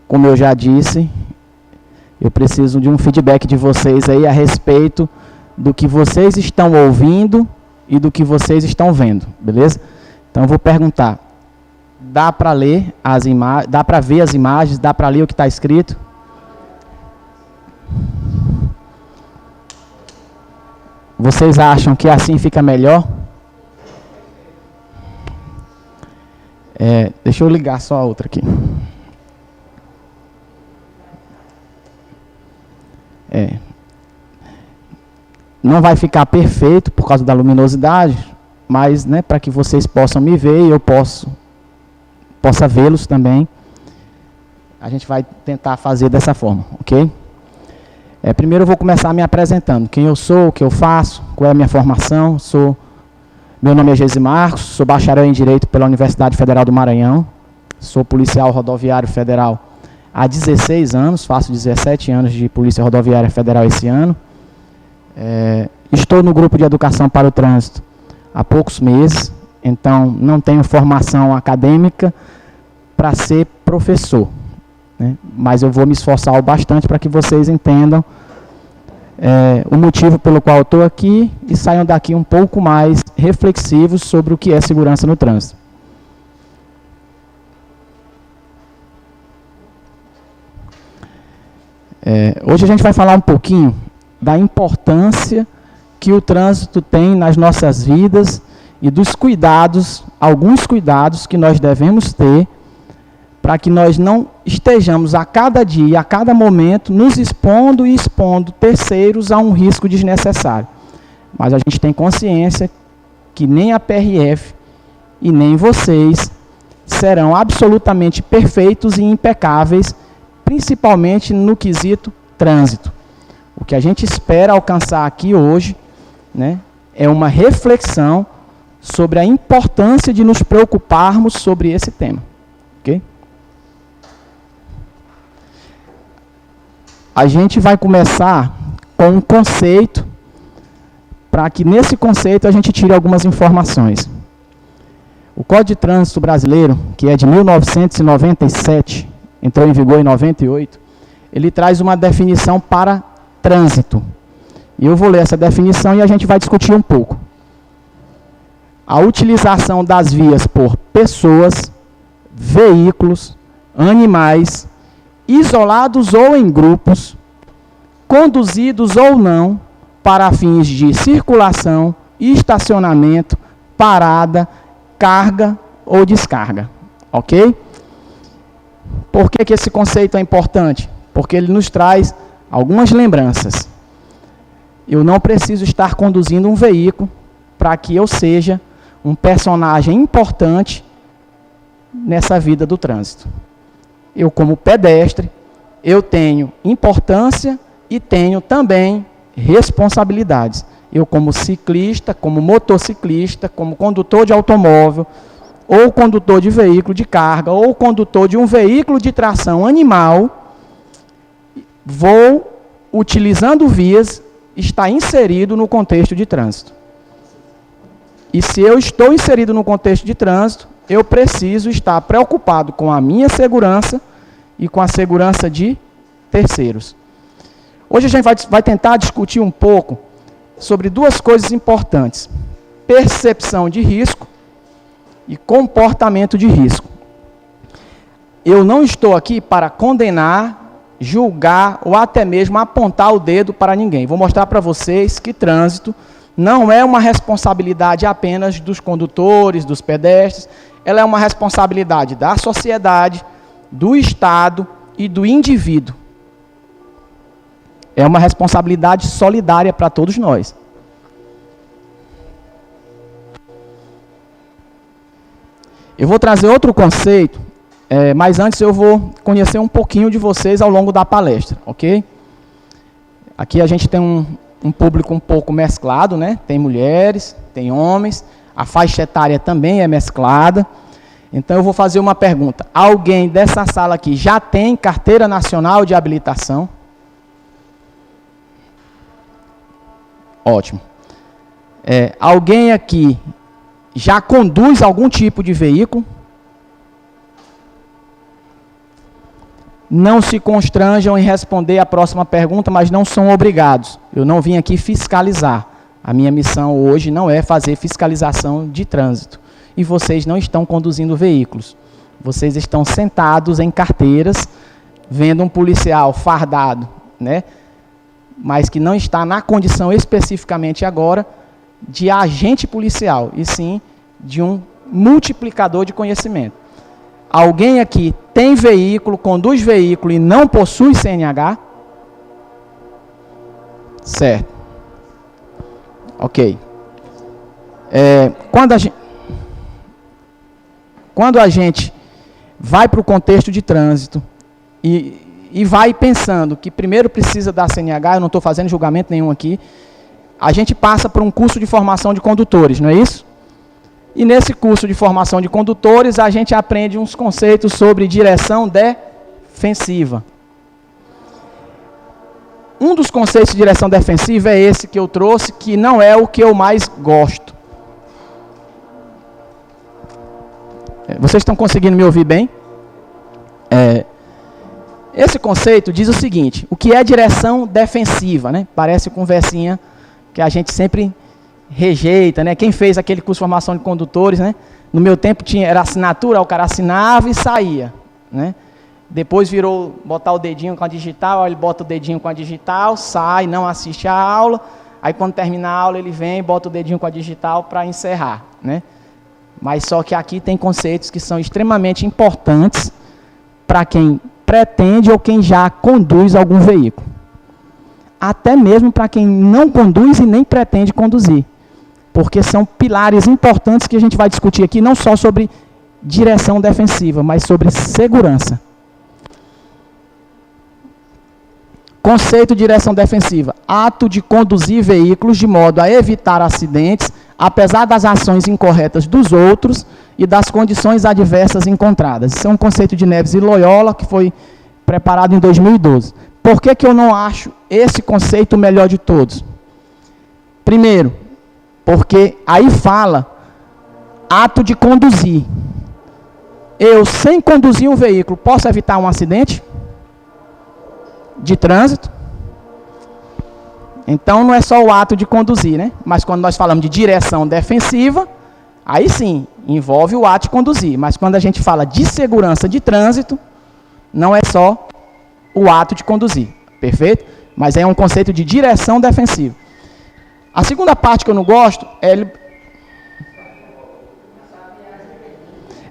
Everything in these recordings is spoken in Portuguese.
como eu já disse, eu preciso de um feedback de vocês aí a respeito do que vocês estão ouvindo e do que vocês estão vendo, beleza? Então eu vou perguntar, dá para ler as imagens, dá para ver as imagens, dá para ler o que está escrito? Vocês acham que assim fica melhor? Deixa eu ligar só a outra aqui. Não vai ficar perfeito por causa da luminosidade, mas, né, para que vocês possam me ver e eu possa vê-los também, a gente vai tentar fazer dessa forma, ok? Primeiro eu vou começar me apresentando. Quem eu sou, o que eu faço, qual é a minha formação. Meu nome é Geisi Marcos, sou bacharel em Direito pela Universidade Federal do Maranhão. Sou policial rodoviário federal há 16 anos, faço 17 anos de Polícia Rodoviária Federal esse ano. Estou no grupo de Educação para o Trânsito há poucos meses, então não tenho formação acadêmica para ser professor, né? Mas eu vou me esforçar bastante para que vocês entendam o motivo pelo qual eu estou aqui e saiam daqui um pouco mais reflexivos sobre o que é segurança no trânsito. Hoje a gente vai falar um pouquinho da importância que o trânsito tem nas nossas vidas e dos cuidados, alguns cuidados que nós devemos ter para que nós não estejamos a cada dia, a cada momento, nos expondo e expondo terceiros a um risco desnecessário. Mas a gente tem consciência que nem a PRF e nem vocês serão absolutamente perfeitos e impecáveis, principalmente no quesito trânsito. O que a gente espera alcançar aqui hoje, né, é uma reflexão sobre a importância de nos preocuparmos sobre esse tema. Ok? A gente vai começar com um conceito, para que nesse conceito a gente tire algumas informações. O Código de Trânsito Brasileiro, que é de 1997, entrou em vigor em 98, ele traz uma definição para trânsito. E eu vou ler essa definição e a gente vai discutir um pouco. A utilização das vias por pessoas, veículos, animais, isolados ou em grupos, conduzidos ou não, para fins de circulação, estacionamento, parada, carga ou descarga. Ok? Por que esse conceito é importante? Porque ele nos traz algumas lembranças. Eu não preciso estar conduzindo um veículo para que eu seja um personagem importante nessa vida do trânsito. Eu, como pedestre, eu tenho importância e tenho também responsabilidades. Eu, como ciclista, como motociclista, como condutor de automóvel, ou condutor de veículo de carga, ou condutor de um veículo de tração animal, vou, utilizando vias, estar inserido no contexto de trânsito. E se eu estou inserido no contexto de trânsito, eu preciso estar preocupado com a minha segurança e com a segurança de terceiros. Hoje a gente vai tentar discutir um pouco sobre duas coisas importantes: percepção de risco e comportamento de risco. Eu não estou aqui para condenar, julgar ou até mesmo apontar o dedo para ninguém. Vou mostrar para vocês que trânsito não é uma responsabilidade apenas dos condutores, dos pedestres, ela é uma responsabilidade da sociedade, do Estado e do indivíduo. É uma responsabilidade solidária para todos nós. Eu vou trazer outro conceito, mas antes eu vou conhecer um pouquinho de vocês ao longo da palestra, ok? Aqui a gente tem um público um pouco mesclado, né? Tem mulheres, tem homens, a faixa etária também é mesclada. Então eu vou fazer uma pergunta. Alguém dessa sala aqui já tem carteira nacional de habilitação? Ótimo. Alguém aqui já conduz algum tipo de veículo? Não se constranjam em responder a próxima pergunta, mas não são obrigados. Eu não vim aqui fiscalizar. A minha missão hoje não é fazer fiscalização de trânsito. E vocês não estão conduzindo veículos. Vocês estão sentados em carteiras, vendo um policial fardado, né? Mas que não está na condição especificamente agora de agente policial, e sim de um multiplicador de conhecimento. Alguém aqui tem veículo, conduz veículo e não possui CNH? Certo. Ok. Quando a gente vai para o contexto de trânsito e vai pensando que primeiro precisa da CNH, eu não estou fazendo julgamento nenhum aqui, a gente passa por um curso de formação de condutores, não é isso? E nesse curso de formação de condutores, a gente aprende uns conceitos sobre direção defensiva. Um dos conceitos de direção defensiva é esse que eu trouxe, que não é o que eu mais gosto. Vocês estão conseguindo me ouvir bem? Esse conceito diz o seguinte: o que é direção defensiva, né? Parece conversinha que a gente sempre rejeita, né? Quem fez aquele curso de formação de condutores, né? No meu tempo era assinatura, o cara assinava e saía, né? Depois virou botar o dedinho com a digital, ele bota o dedinho com a digital, sai, não assiste a aula, aí quando termina a aula ele vem e bota o dedinho com a digital para encerrar, né? Mas só que aqui tem conceitos que são extremamente importantes para quem pretende ou quem já conduz algum veículo. Até mesmo para quem não conduz e nem pretende conduzir. Porque são pilares importantes que a gente vai discutir aqui, não só sobre direção defensiva, mas sobre segurança. Conceito de direção defensiva: ato de conduzir veículos de modo a evitar acidentes, apesar das ações incorretas dos outros e das condições adversas encontradas. Isso é um conceito de Neves e Loyola, que foi preparado em 2012. Por que que eu não acho esse conceito o melhor de todos? Primeiro, porque aí fala ato de conduzir. Eu, sem conduzir um veículo, posso evitar um acidente de trânsito? Então, não é só o ato de conduzir, né? Mas quando nós falamos de direção defensiva, aí sim, envolve o ato de conduzir. Mas quando a gente fala de segurança de trânsito, não é só o ato de conduzir, perfeito? Mas é um conceito de direção defensiva. A segunda parte que eu não gosto é...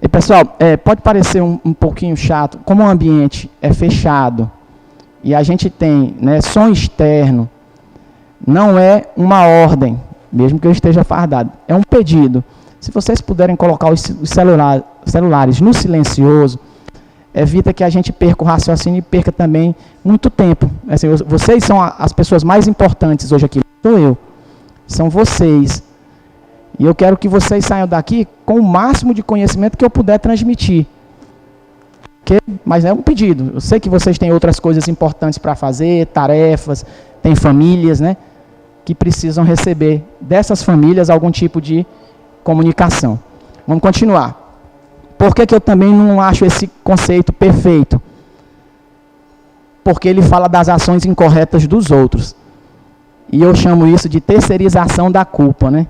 E, pessoal, pode parecer um pouquinho chato, como o ambiente é fechado e a gente tem, né, som externo, não é uma ordem, mesmo que eu esteja fardado, é um pedido. Se vocês puderem colocar os celulares no silencioso, evita que a gente perca o raciocínio e perca também muito tempo. Assim, vocês são as pessoas mais importantes hoje aqui, não sou eu. São vocês. E eu quero que vocês saiam daqui com o máximo de conhecimento que eu puder transmitir. Mas é um pedido. Eu sei que vocês têm outras coisas importantes para fazer, tarefas, tem famílias, né, que precisam receber dessas famílias algum tipo de comunicação. Vamos continuar. Por que que eu também não acho esse conceito perfeito? Porque ele fala das ações incorretas dos outros. E eu chamo isso de terceirização da culpa, né?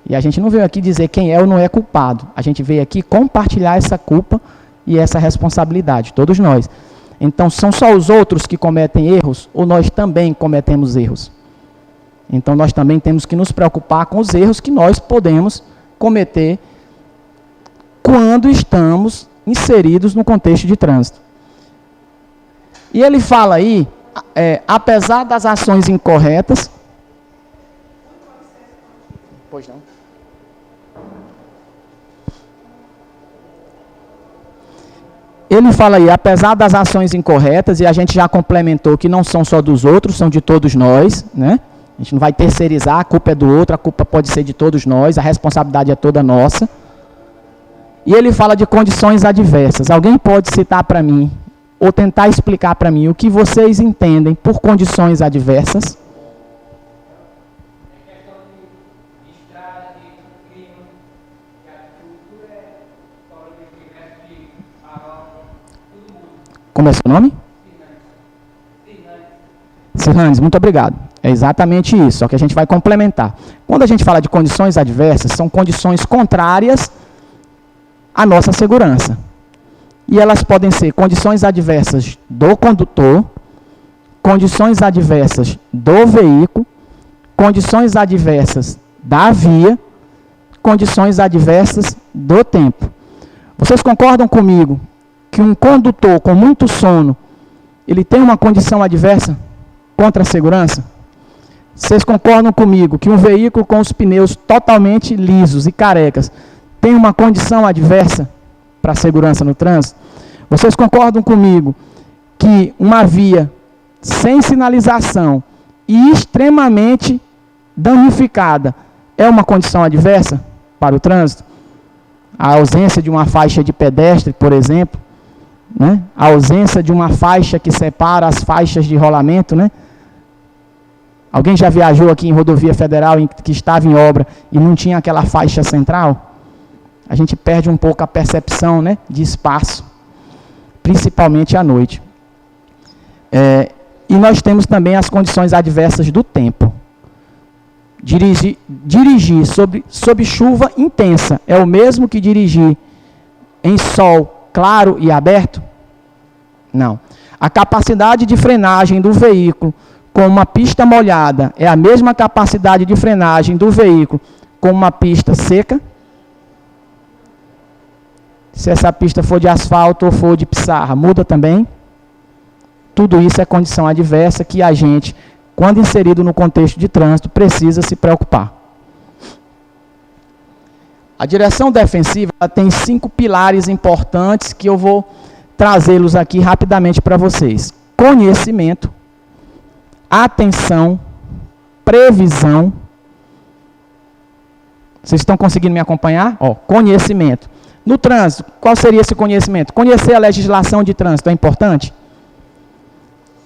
E a gente não veio aqui dizer quem é ou não é culpado. A gente veio aqui compartilhar essa culpa e essa responsabilidade, todos nós. Então, são só os outros que cometem erros ou nós também cometemos erros? Então, nós também temos que nos preocupar com os erros que nós podemos cometer quando estamos inseridos no contexto de trânsito. E ele fala aí, apesar das ações incorretas... Pois não. Ele fala aí, apesar das ações incorretas, e a gente já complementou que não são só dos outros, são de todos nós, né? A gente não vai terceirizar, a culpa é do outro, a culpa pode ser de todos nós, a responsabilidade é toda nossa. E ele fala de condições adversas. Alguém pode citar para mim, ou tentar explicar para mim, o que vocês entendem por condições adversas? Como é seu nome? Cirlanes, muito obrigado. É exatamente isso, só que a gente vai complementar. Quando a gente fala de condições adversas, são condições contrárias à nossa segurança. E elas podem ser condições adversas do condutor, condições adversas do veículo, condições adversas da via, condições adversas do tempo. Vocês concordam comigo que um condutor com muito sono, ele tem uma condição adversa contra a segurança? Vocês concordam comigo que um veículo com os pneus totalmente lisos e carecas tem uma condição adversa para a segurança no trânsito? Vocês concordam comigo que uma via sem sinalização e extremamente danificada é uma condição adversa para o trânsito? A ausência de uma faixa de pedestre, por exemplo, né? A ausência de uma faixa que separa as faixas de rolamento, né? Alguém já viajou aqui em rodovia federal que estava em obra e não tinha aquela faixa central? A gente perde um pouco a percepção, né, de espaço, principalmente à noite. E nós temos também as condições adversas do tempo. Dirigir sob chuva intensa é o mesmo que dirigir em sol claro e aberto? Não. A capacidade de frenagem do veículo com uma pista molhada é a mesma capacidade de frenagem do veículo com uma pista seca? Se essa pista for de asfalto ou for de pissarra, muda também? Tudo isso é condição adversa que a gente, quando inserido no contexto de trânsito, precisa se preocupar. A direção defensiva ela tem 5 pilares importantes que eu vou trazê-los aqui rapidamente para vocês. Conhecimento, atenção, previsão. Vocês estão conseguindo me acompanhar? Ó, conhecimento. No trânsito, qual seria esse conhecimento? Conhecer a legislação de trânsito é importante?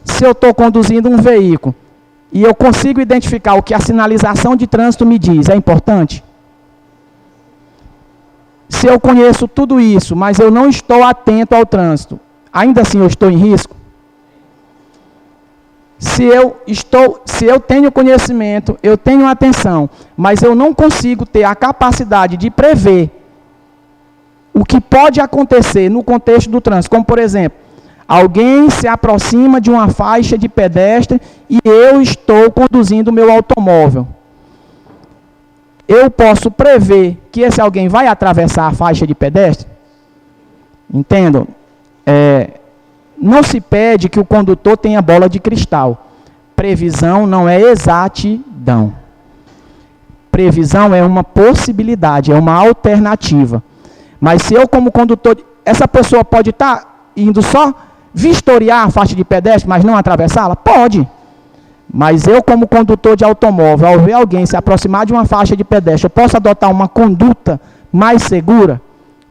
Se eu estou conduzindo um veículo e eu consigo identificar o que a sinalização de trânsito me diz, é importante? Se eu conheço tudo isso, mas eu não estou atento ao trânsito, ainda assim eu estou em risco? Se eu tenho conhecimento, eu tenho atenção, mas eu não consigo ter a capacidade de prever o que pode acontecer no contexto do trânsito, como por exemplo, alguém se aproxima de uma faixa de pedestre e eu estou conduzindo o meu automóvel. Eu posso prever que esse alguém vai atravessar a faixa de pedestre? Entendam? Não se pede que o condutor tenha bola de cristal. Previsão não é exatidão. Previsão é uma possibilidade, é uma alternativa. Mas se eu como condutor, essa pessoa pode estar indo só vistoriar a faixa de pedestre, mas não atravessá-la? Pode. Mas eu como condutor de automóvel, ao ver alguém se aproximar de uma faixa de pedestre, eu posso adotar uma conduta mais segura?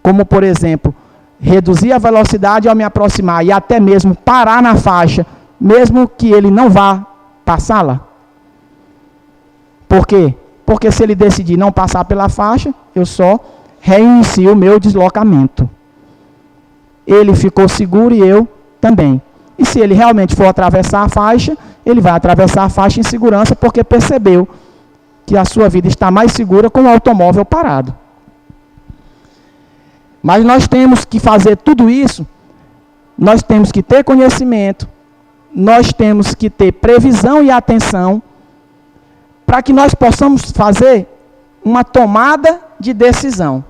Como, por exemplo, reduzir a velocidade ao me aproximar e até mesmo parar na faixa, mesmo que ele não vá passá-la? Por quê? Porque se ele decidir não passar pela faixa, eu só reinicio o meu deslocamento. Ele ficou seguro e eu também. E se ele realmente for atravessar a faixa, ele vai atravessar a faixa em segurança porque percebeu que a sua vida está mais segura com o automóvel parado. Mas nós temos que fazer tudo isso, nós temos que ter conhecimento, nós temos que ter previsão e atenção para que nós possamos fazer uma tomada de decisão.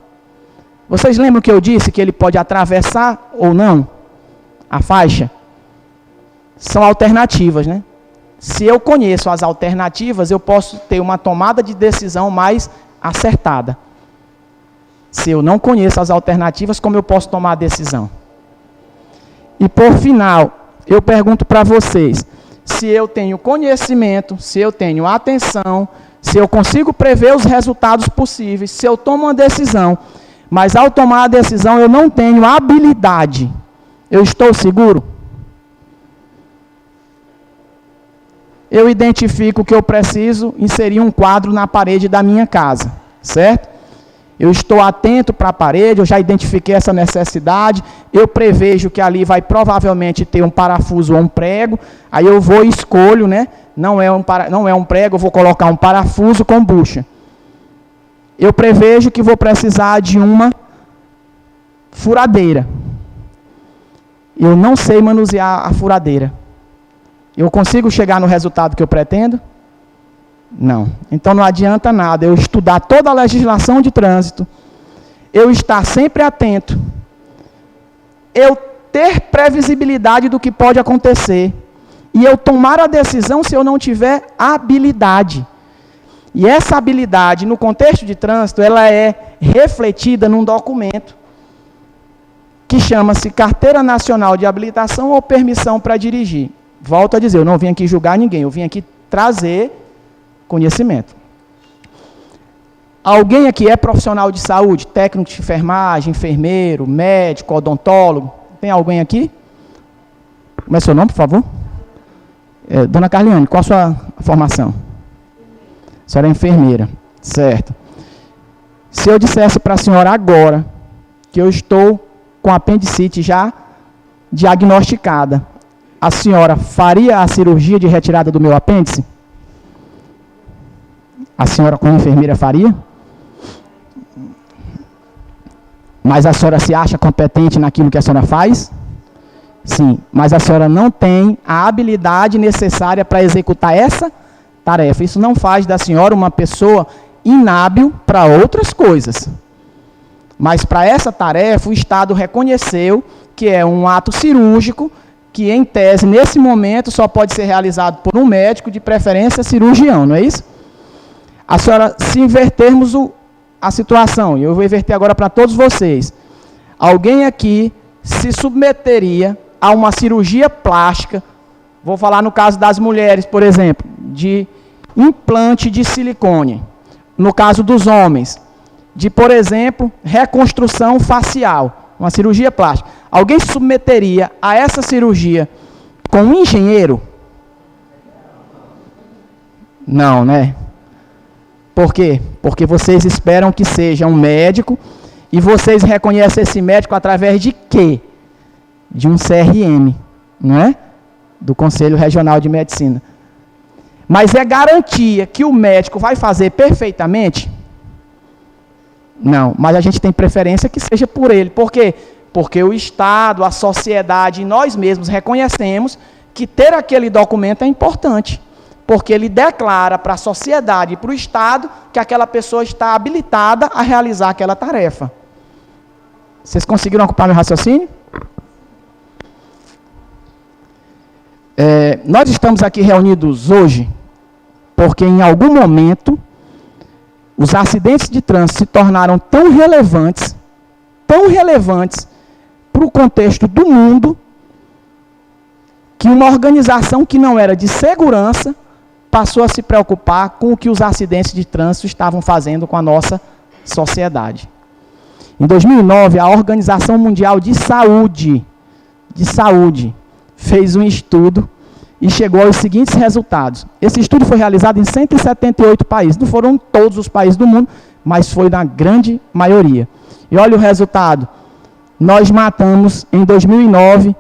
Vocês lembram que eu disse que ele pode atravessar ou não a faixa? São alternativas, né? Se eu conheço as alternativas, eu posso ter uma tomada de decisão mais acertada. Se eu não conheço as alternativas, como eu posso tomar a decisão? E por final, eu pergunto para vocês, se eu tenho conhecimento, se eu tenho atenção, se eu consigo prever os resultados possíveis, se eu tomo uma decisão, mas ao tomar a decisão eu não tenho habilidade, eu estou seguro? Eu identifico que eu preciso inserir um quadro na parede da minha casa, certo? Eu estou atento para a parede, eu já identifiquei essa necessidade, eu prevejo que ali vai provavelmente ter um parafuso ou um prego, aí eu vou e escolho, né? Não é um prego, eu vou colocar um parafuso com bucha. Eu prevejo que vou precisar de uma furadeira. Eu não sei manusear a furadeira. Eu consigo chegar no resultado que eu pretendo? Não. Então não adianta nada eu estudar toda a legislação de trânsito, eu estar sempre atento, eu ter previsibilidade do que pode acontecer, e eu tomar a decisão se eu não tiver habilidade. E essa habilidade, no contexto de trânsito, ela é refletida num documento que chama-se Carteira Nacional de Habilitação ou Permissão para Dirigir. Volto a dizer, eu não vim aqui julgar ninguém, eu vim aqui trazer conhecimento. Alguém aqui é profissional de saúde? Técnico de enfermagem, enfermeiro, médico, odontólogo? Tem alguém aqui? Como é seu nome, por favor? Dona Carliane, qual a sua formação? A senhora é enfermeira, certo. Se eu dissesse para a senhora agora que eu estou com apendicite já diagnosticada, a senhora faria a cirurgia de retirada do meu apêndice? A senhora, como enfermeira, faria? Mas a senhora se acha competente naquilo que a senhora faz? Sim, mas a senhora não tem a habilidade necessária para executar essa tarefa. Isso não faz da senhora uma pessoa inábil para outras coisas. Mas para essa tarefa, o Estado reconheceu que é um ato cirúrgico, que em tese, nesse momento, só pode ser realizado por um médico, de preferência cirurgião, não é isso? A senhora, se invertermos a situação, e eu vou inverter agora para todos vocês, alguém aqui se submeteria a uma cirurgia plástica, vou falar no caso das mulheres, por exemplo, de implante de silicone, no caso dos homens, de, por exemplo, reconstrução facial, uma cirurgia plástica. Alguém se submeteria a essa cirurgia com um engenheiro? Não, né? Por quê? Porque vocês esperam que seja um médico e vocês reconhecem esse médico através de quê? De um CRM, não é? Do Conselho Regional de Medicina. Mas é garantia que o médico vai fazer perfeitamente? Não, mas a gente tem preferência que seja por ele. Por quê? Porque o Estado, a sociedade e nós mesmos reconhecemos que ter aquele documento é importante. Porque ele declara para a sociedade e para o Estado que aquela pessoa está habilitada a realizar aquela tarefa. Vocês conseguiram ocupar meu raciocínio? Nós estamos aqui reunidos hoje porque em algum momento os acidentes de trânsito se tornaram tão relevantes para o contexto do mundo, que uma organização que não era de segurança passou a se preocupar com o que os acidentes de trânsito estavam fazendo com a nossa sociedade. Em 2009, a Organização Mundial de Saúde fez um estudo e chegou aos seguintes resultados. Esse estudo foi realizado em 178 países. Não foram todos os países do mundo, mas foi na grande maioria. E olha o resultado. Nós matamos, em 2009,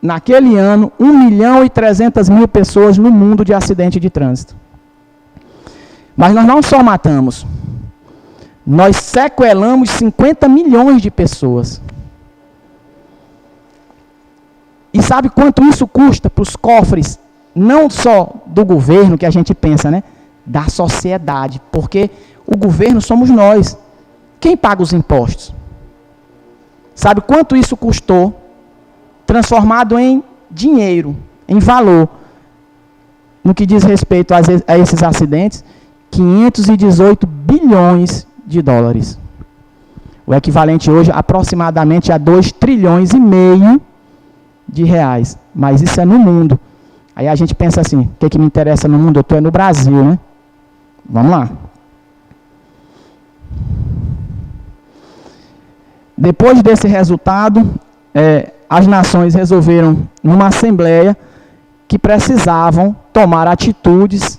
naquele ano, 1.300.000 pessoas no mundo de acidente de trânsito. Mas nós não só matamos, nós sequelamos 50 milhões de pessoas. E sabe quanto isso custa para os cofres, não só do governo, que a gente pensa, né? Da sociedade, porque o governo somos nós. Quem paga os impostos? Sabe quanto isso custou, transformado em dinheiro, em valor, no que diz respeito a esses acidentes? 518 bilhões de dólares. O equivalente hoje aproximadamente a 2,5 trilhões de reais. Mas isso é no mundo. Aí a gente pensa assim, o que me interessa no mundo? Eu estou no Brasil, né? Vamos lá. Depois desse resultado, as nações resolveram, numa assembleia, que precisavam tomar atitudes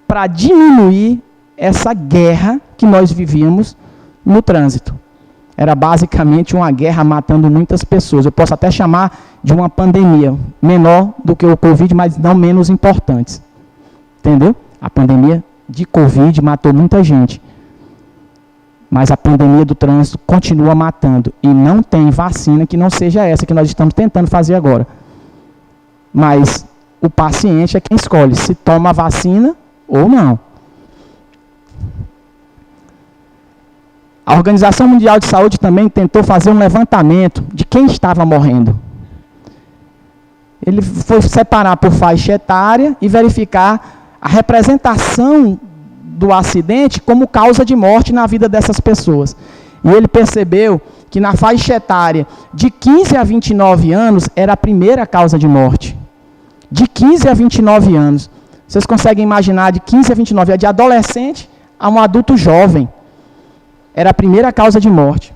para diminuir essa guerra que nós vivíamos no trânsito. Era basicamente uma guerra matando muitas pessoas. Eu posso até chamar de uma pandemia, menor do que o Covid, mas não menos importante. Entendeu? A pandemia de Covid matou muita gente. Mas a pandemia do trânsito continua matando. E não tem vacina que não seja essa que nós estamos tentando fazer agora. Mas o paciente é quem escolhe se toma a vacina ou não. A Organização Mundial de Saúde também tentou fazer um levantamento de quem estava morrendo. Ele foi separar por faixa etária e verificar a representação do acidente como causa de morte na vida dessas pessoas. E ele percebeu que na faixa etária de 15 a 29 anos era a primeira causa de morte. De 15 a 29 anos. Vocês conseguem imaginar de 15 a 29, é de adolescente a um adulto jovem. Era a primeira causa de morte.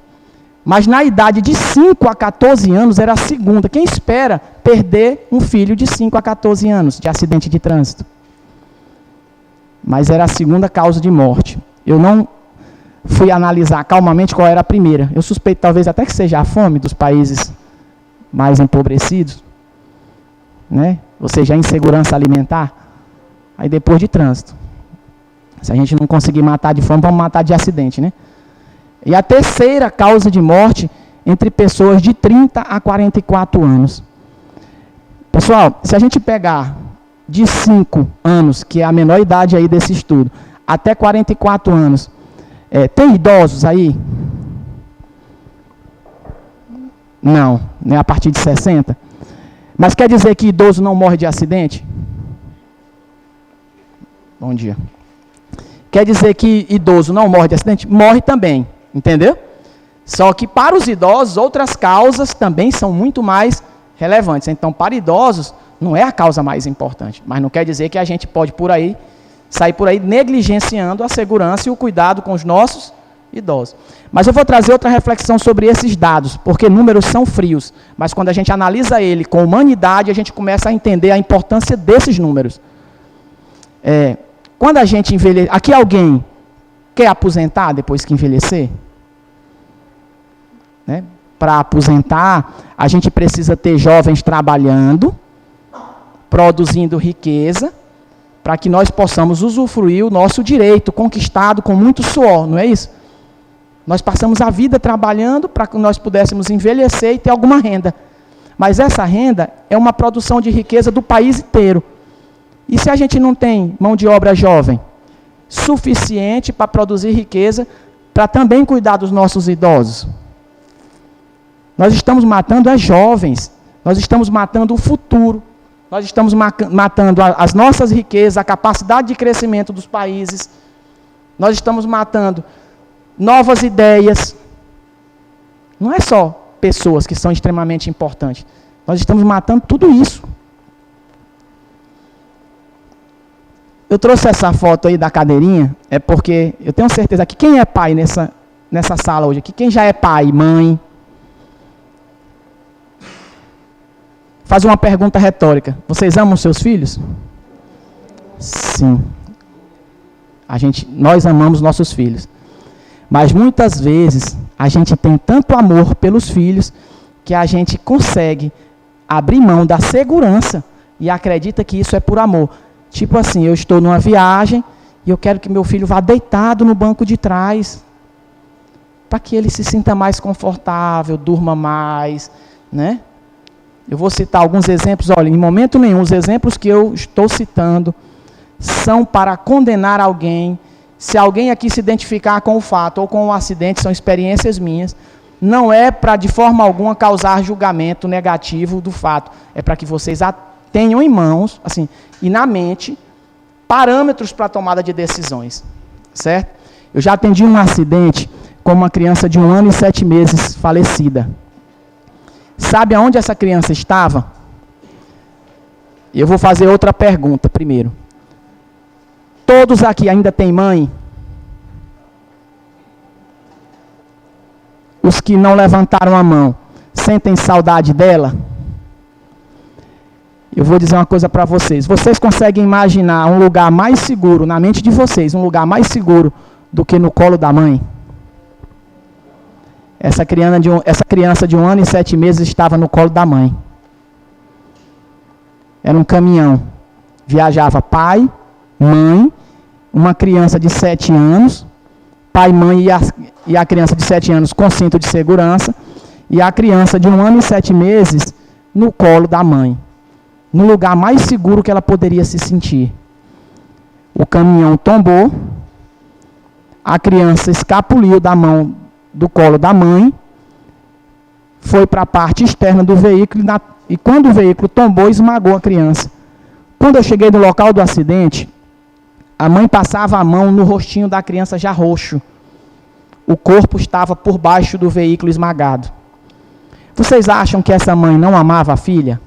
Mas na idade de 5 a 14 anos era a segunda. Quem espera perder um filho de 5 a 14 anos de acidente de trânsito? Mas era a segunda causa de morte. Eu não fui analisar calmamente qual era a primeira. Eu suspeito talvez até que seja a fome dos países mais empobrecidos, né? Ou seja, a insegurança alimentar. Aí depois de trânsito. Se a gente não conseguir matar de fome, vamos matar de acidente, né? E a terceira causa de morte entre pessoas de 30 a 44 anos. Pessoal, se a gente pegar de 5 anos, que é a menor idade aí desse estudo, até 44 anos, tem idosos aí? Não, né, a partir de 60. Mas quer dizer que idoso não morre de acidente? Bom dia. Quer dizer que idoso não morre de acidente? Morre também. Entendeu? Só que para os idosos, outras causas também são muito mais relevantes. Então, para idosos, não é a causa mais importante. Mas não quer dizer que a gente pode sair por aí negligenciando a segurança e o cuidado com os nossos idosos. Mas eu vou trazer outra reflexão sobre esses dados, porque números são frios. Mas quando a gente analisa ele com humanidade, a gente começa a entender a importância desses números. Quando a gente envelhece... Aqui alguém quer aposentar depois que envelhecer? Né? Para aposentar, a gente precisa ter jovens trabalhando, produzindo riqueza, para que nós possamos usufruir o nosso direito, conquistado com muito suor, não é isso? Nós passamos a vida trabalhando para que nós pudéssemos envelhecer e ter alguma renda. Mas essa renda é uma produção de riqueza do país inteiro. E se a gente não tem mão de obra jovem suficiente para produzir riqueza, para também cuidar dos nossos idosos? Nós estamos matando as jovens, nós estamos matando o futuro, nós estamos matando as nossas riquezas, a capacidade de crescimento dos países, nós estamos matando novas ideias. Não é só pessoas que são extremamente importantes, nós estamos matando tudo isso. Eu trouxe essa foto aí da cadeirinha, é porque eu tenho certeza que quem é pai nessa sala hoje aqui, quem já é pai, mãe, faz uma pergunta retórica. Vocês amam seus filhos? Sim. Nós amamos nossos filhos. Mas muitas vezes a gente tem tanto amor pelos filhos que a gente consegue abrir mão da segurança e acredita que isso é por amor. Tipo assim, eu estou numa viagem e eu quero que meu filho vá deitado no banco de trás, para que ele se sinta mais confortável, durma mais, né? Eu vou citar alguns exemplos. Olha, em momento nenhum, os exemplos que eu estou citando são para condenar alguém. Se alguém aqui se identificar com o fato ou com o acidente, são experiências minhas. Não é para, de forma alguma, causar julgamento negativo do fato. É para que vocês tenham em mãos, assim, e na mente, parâmetros para a tomada de decisões. Certo? Eu já atendi um acidente com uma criança de 1 ano e 7 meses falecida. Sabe aonde essa criança estava? Eu vou fazer outra pergunta primeiro. Todos aqui ainda têm mãe? Os que não levantaram a mão, sentem saudade dela? Eu vou dizer uma coisa para vocês. Vocês conseguem imaginar um lugar mais seguro, na mente de vocês, um lugar mais seguro do que no colo da mãe? Essa criança de 1 ano e 7 meses estava no colo da mãe. Era um caminhão. Viajava pai, mãe, uma criança de 7 anos, pai, mãe e a criança de 7 anos com cinto de segurança, e a criança de 1 ano e 7 meses no colo da mãe, no lugar mais seguro que ela poderia se sentir. O caminhão tombou, a criança escapuliu do colo da mãe, foi para a parte externa do veículo e quando o veículo tombou, esmagou a criança. Quando eu cheguei no local do acidente, a mãe passava a mão no rostinho da criança já roxo. O corpo estava por baixo do veículo esmagado. Vocês acham que essa mãe não amava a filha?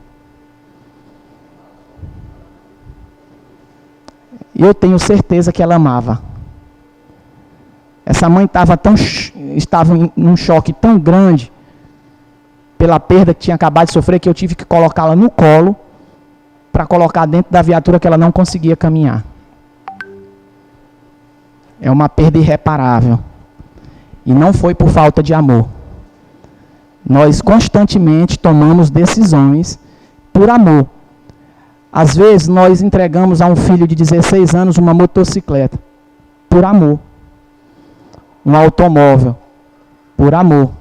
Eu tenho certeza que ela amava. Essa mãe estava em um choque tão grande pela perda que tinha acabado de sofrer que eu tive que colocá-la no colo para colocar dentro da viatura que ela não conseguia caminhar. É uma perda irreparável. E não foi por falta de amor. Nós constantemente tomamos decisões por amor. Às vezes nós entregamos a um filho de 16 anos uma motocicleta por amor. Um automóvel por amor.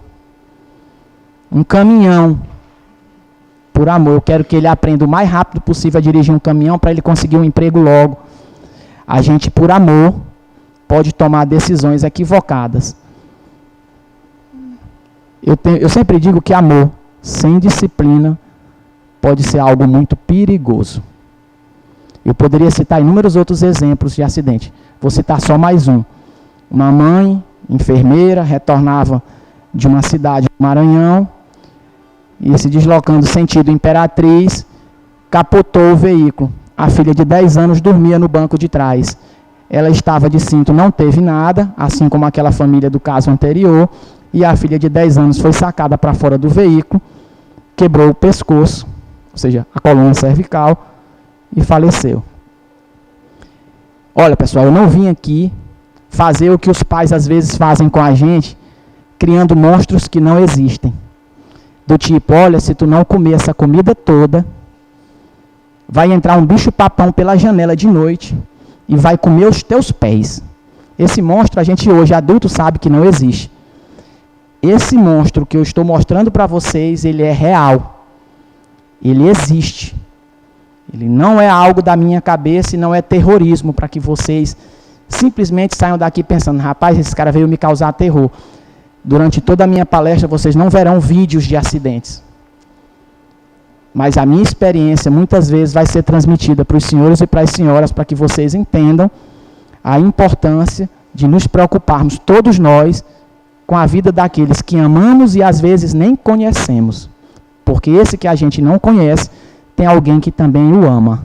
Um caminhão por amor. Eu quero que ele aprenda o mais rápido possível a dirigir um caminhão para ele conseguir um emprego logo. A gente, por amor, pode tomar decisões equivocadas. Eu sempre digo que amor sem disciplina pode ser algo muito perigoso. Eu poderia citar inúmeros outros exemplos de acidente. Vou citar só mais um. Uma mãe, enfermeira, retornava de uma cidade do Maranhão e se deslocando sentido Imperatriz, capotou o veículo. A filha de 10 anos dormia no banco de trás. Ela estava de cinto, não teve nada, assim como aquela família do caso anterior, e a filha de 10 anos foi sacada para fora do veículo, quebrou o pescoço, ou seja, a coluna cervical, e faleceu. Olha, pessoal, eu não vim aqui fazer o que os pais às vezes fazem com a gente, criando monstros que não existem. Do tipo, olha, se tu não comer essa comida toda, vai entrar um bicho-papão pela janela de noite e vai comer os teus pés. Esse monstro a gente hoje, adulto, sabe que não existe. Esse monstro que eu estou mostrando para vocês, ele é real. Ele existe. Ele não é algo da minha cabeça e não é terrorismo para que vocês simplesmente saiam daqui pensando, rapaz, esse cara veio me causar terror. Durante toda a minha palestra, vocês não verão vídeos de acidentes. Mas a minha experiência, muitas vezes, vai ser transmitida para os senhores e para as senhoras, para que vocês entendam a importância de nos preocuparmos, todos nós, com a vida daqueles que amamos e às vezes nem conhecemos. Porque esse que a gente não conhece, tem alguém que também o ama.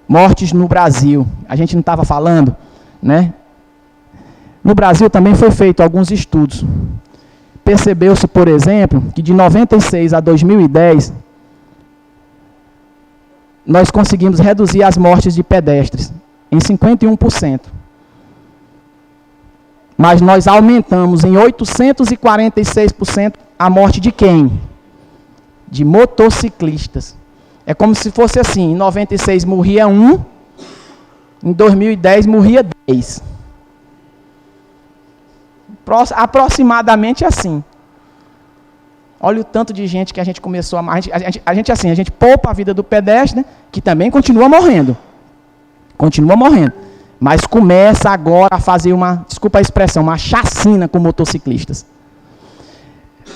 Mortes no Brasil. A gente não estava falando, né? No Brasil também foi feito alguns estudos. Percebeu-se, por exemplo, que de 96 a 2010, nós conseguimos reduzir as mortes de pedestres em 51%. Mas nós aumentamos em 846% a morte de quem? De motociclistas. É como se fosse assim, em 96 morria 1, em 2010 morria 10. Aproximadamente assim. Olha o tanto de gente que a gente começou a... A gente poupa a vida do pedestre, né, que também continua morrendo. Continua morrendo. Mas começa agora a fazer uma, desculpa a expressão, uma chacina com motociclistas.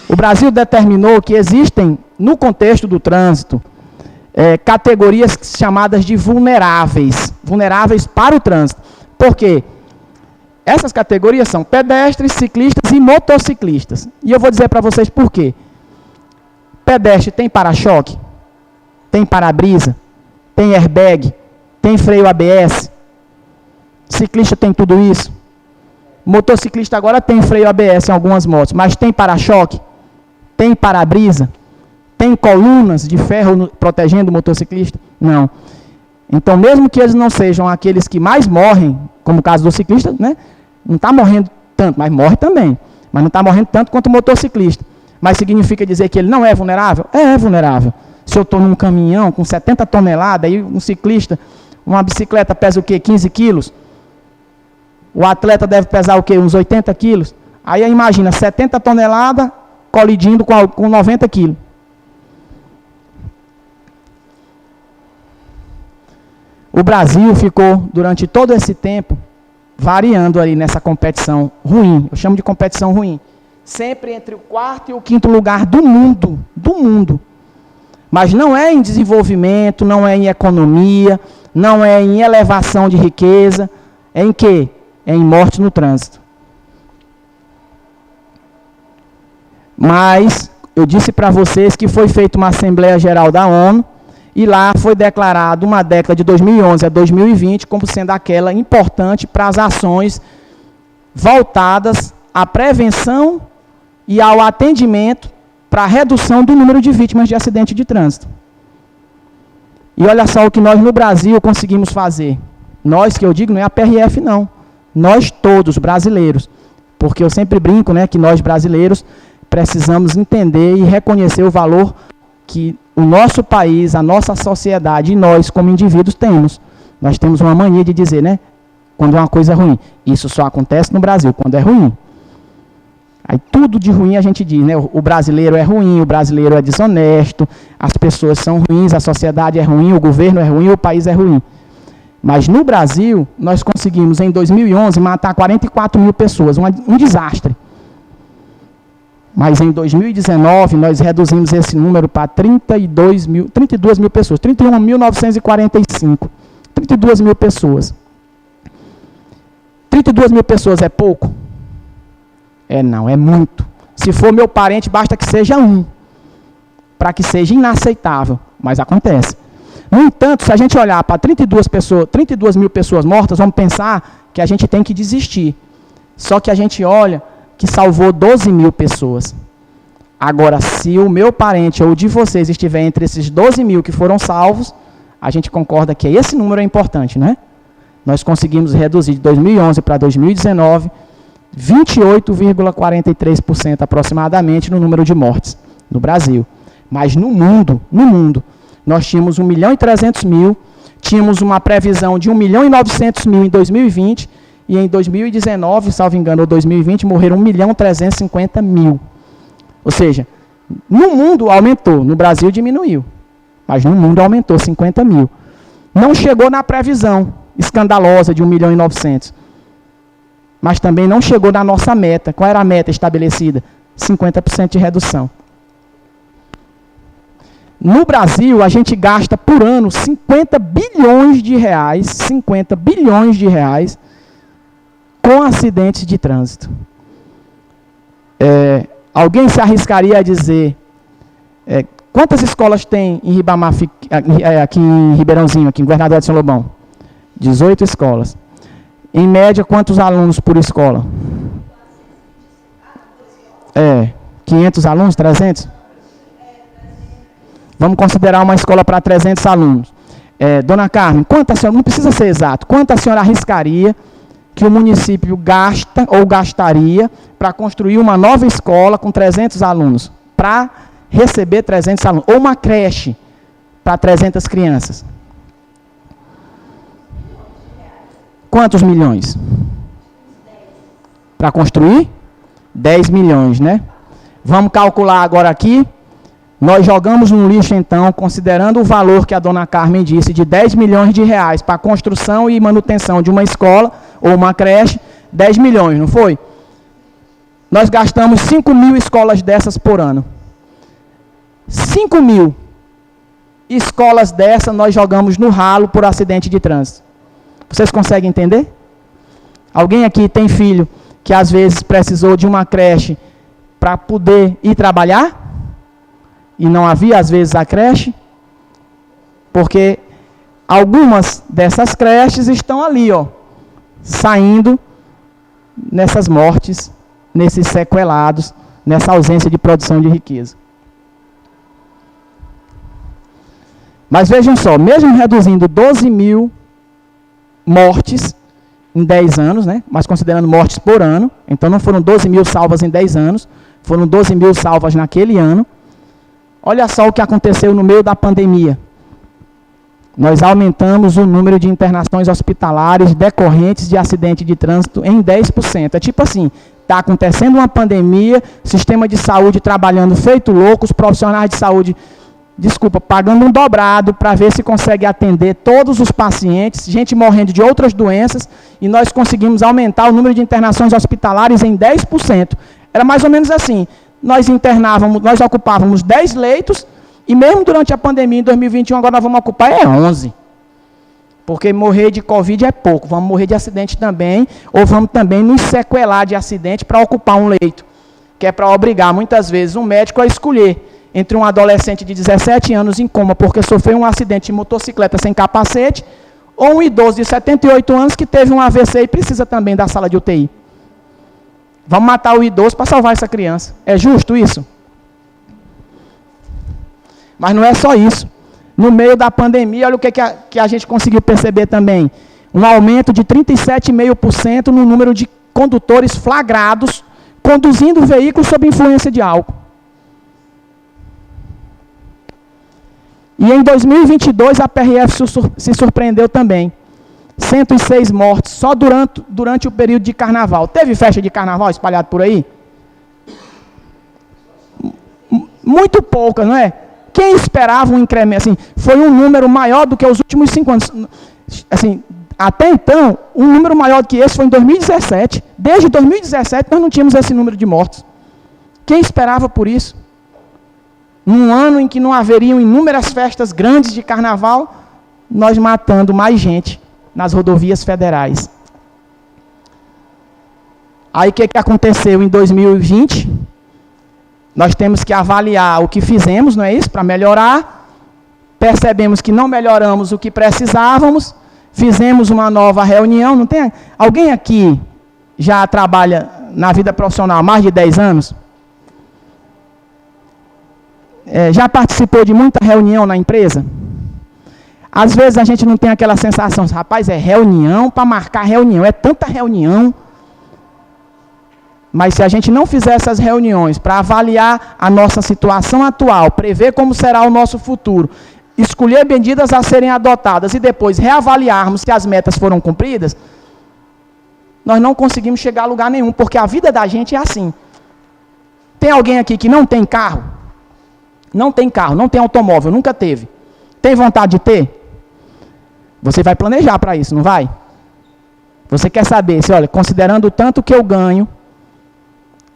O Brasil determinou que existem, no contexto do trânsito, categorias chamadas de vulneráveis. Vulneráveis para o trânsito. Por quê? Essas categorias são pedestres, ciclistas e motociclistas. E eu vou dizer para vocês por quê. Pedestre tem para-choque, tem para-brisa, tem airbag, tem freio ABS. Ciclista tem tudo isso. Motociclista agora tem freio ABS em algumas motos, mas tem para-choque, tem para-brisa, tem colunas de ferro protegendo o motociclista? Não. Então, mesmo que eles não sejam aqueles que mais morrem, como o caso do ciclista, né? Não está morrendo tanto, mas morre também. Mas não está morrendo tanto quanto o motociclista. Mas significa dizer que ele não é vulnerável? É vulnerável. Se eu estou num caminhão com 70 toneladas, aí um ciclista, uma bicicleta pesa o quê? 15 quilos? O atleta deve pesar o quê? Uns 80 quilos? Aí imagina, 70 toneladas colidindo com 90 quilos. O Brasil ficou, durante todo esse tempo, variando ali nessa competição ruim. Eu chamo de competição ruim. Sempre entre o 4º e o 5º lugar do mundo. Mas não é em desenvolvimento, não é em economia, não é em elevação de riqueza. É em quê? É em morte no trânsito. Mas eu disse para vocês que foi feita uma Assembleia Geral da ONU, e lá foi declarado uma década de 2011 a 2020 como sendo aquela importante para as ações voltadas à prevenção e ao atendimento para a redução do número de vítimas de acidente de trânsito. E olha só o que nós no Brasil conseguimos fazer. Nós, que eu digo, não é a PRF não. Nós todos, brasileiros. Porque eu sempre brinco, né, que nós brasileiros precisamos entender e reconhecer o valor que o nosso país, a nossa sociedade e nós, como indivíduos, temos. Nós temos uma mania de dizer, né, quando é uma coisa ruim. Isso só acontece no Brasil, quando é ruim. Aí tudo de ruim a gente diz, né, o brasileiro é ruim, o brasileiro é desonesto, as pessoas são ruins, a sociedade é ruim, o governo é ruim, o país é ruim. Mas no Brasil, nós conseguimos, em 2011, matar 44 mil pessoas, um desastre. Mas em 2019, nós reduzimos esse número para 32 mil pessoas, 31.945, 32 mil pessoas. 32 mil pessoas é pouco? Não, é muito. Se for meu parente, basta que seja um, para que seja inaceitável, mas acontece. No entanto, se a gente olhar para 32 mil pessoas mortas, vamos pensar que a gente tem que desistir. Só que a gente olha que salvou 12 mil pessoas. Agora, se o meu parente ou de vocês estiver entre esses 12 mil que foram salvos, a gente concorda que esse número é importante, não é? Nós conseguimos reduzir de 2011 para 2019, 28,43% aproximadamente no número de mortes no Brasil. Mas no mundo, nós tínhamos 1.300.000, tínhamos uma previsão de 1.900.000 em 2020, e em 2019, salvo engano, ou 2020, morreram 1.350.000. Ou seja, no mundo aumentou, no Brasil diminuiu. Mas no mundo aumentou 50 mil. Não chegou na previsão escandalosa de 1.900.000. Mas também não chegou na nossa meta. Qual era a meta estabelecida? 50% de redução. No Brasil, a gente gasta por ano 50 bilhões de reais com acidentes de trânsito. Alguém se arriscaria a dizer quantas escolas tem em Ribamar, aqui em Ribeirãozinho, aqui em Governador de São Lobão? 18 escolas. Em média, quantos alunos por escola? 500 alunos, 300? Vamos considerar uma escola para 300 alunos. Dona Carmen, quanto a senhora, não precisa ser exato, quanto a senhora arriscaria que o município gasta ou gastaria para construir uma nova escola com 300 alunos, para receber 300 alunos, ou uma creche para 300 crianças? Quantos milhões? Para construir? 10 milhões, né? Vamos calcular agora aqui. Nós jogamos no lixo, então, considerando o valor que a dona Carmen disse, de 10 milhões de reais para a construção e manutenção de uma escola ou uma creche, 10 milhões, não foi? Nós gastamos 5.000 escolas dessas por ano. 5.000 escolas dessas nós jogamos no ralo por acidente de trânsito. Vocês conseguem entender? Alguém aqui tem filho que às vezes precisou de uma creche para poder ir trabalhar? E não havia, às vezes, a creche? Porque algumas dessas creches estão ali, saindo nessas mortes, nesses sequelados, nessa ausência de produção de riqueza. Mas vejam só, mesmo reduzindo 12 mil mortes, em 10 anos, né? Mas considerando mortes por ano. Então não foram 12 mil salvas em 10 anos, foram 12 mil salvas naquele ano. Olha só o que aconteceu no meio da pandemia. Nós aumentamos o número de internações hospitalares decorrentes de acidente de trânsito em 10%. É tipo assim, está acontecendo uma pandemia, sistema de saúde trabalhando feito louco, os profissionais de saúde, pagando um dobrado para ver se consegue atender todos os pacientes, gente morrendo de outras doenças, e nós conseguimos aumentar o número de internações hospitalares em 10%. Era mais ou menos assim, nós ocupávamos 10 leitos, e mesmo durante a pandemia, em 2021, agora nós vamos ocupar 11. Porque morrer de Covid é pouco, vamos morrer de acidente também, ou vamos também nos sequelar de acidente para ocupar um leito, que é para obrigar, muitas vezes, um médico a escolher entre um adolescente de 17 anos em coma porque sofreu um acidente de motocicleta sem capacete, ou um idoso de 78 anos que teve um AVC e precisa também da sala de UTI. Vamos matar o idoso para salvar essa criança. É justo isso? Mas não é só isso. No meio da pandemia, olha o que a gente conseguiu perceber também. Um aumento de 37,5% no número de condutores flagrados conduzindo veículos sob influência de álcool. E em 2022, a PRF se surpreendeu também. 106 mortes só durante o período de carnaval. Teve festa de carnaval espalhada por aí? Muito pouca, não é? Quem esperava um incremento? Assim, foi um número maior do que os últimos 5 anos. Assim, até então, um número maior do que esse foi em 2017. Desde 2017, nós não tínhamos esse número de mortes. Quem esperava por isso? Num ano em que não haveriam inúmeras festas grandes de carnaval, nós matando mais gente nas rodovias federais. Aí o que aconteceu em 2020? Nós temos que avaliar o que fizemos, não é isso? Para melhorar. Percebemos que não melhoramos o que precisávamos. Fizemos uma nova reunião. Não tem? Alguém aqui já trabalha na vida profissional há mais de 10 anos? Já participou de muita reunião na empresa? Às vezes a gente não tem aquela sensação, rapaz, é reunião para marcar reunião, é tanta reunião. Mas se a gente não fizer essas reuniões para avaliar a nossa situação atual, prever como será o nosso futuro, escolher medidas a serem adotadas e depois reavaliarmos se as metas foram cumpridas, nós não conseguimos chegar a lugar nenhum, porque a vida da gente é assim. Tem alguém aqui que não tem carro? Não tem carro, não tem automóvel, nunca teve. Tem vontade de ter? Você vai planejar para isso, não vai? Você quer saber, se olha, considerando o tanto que eu ganho,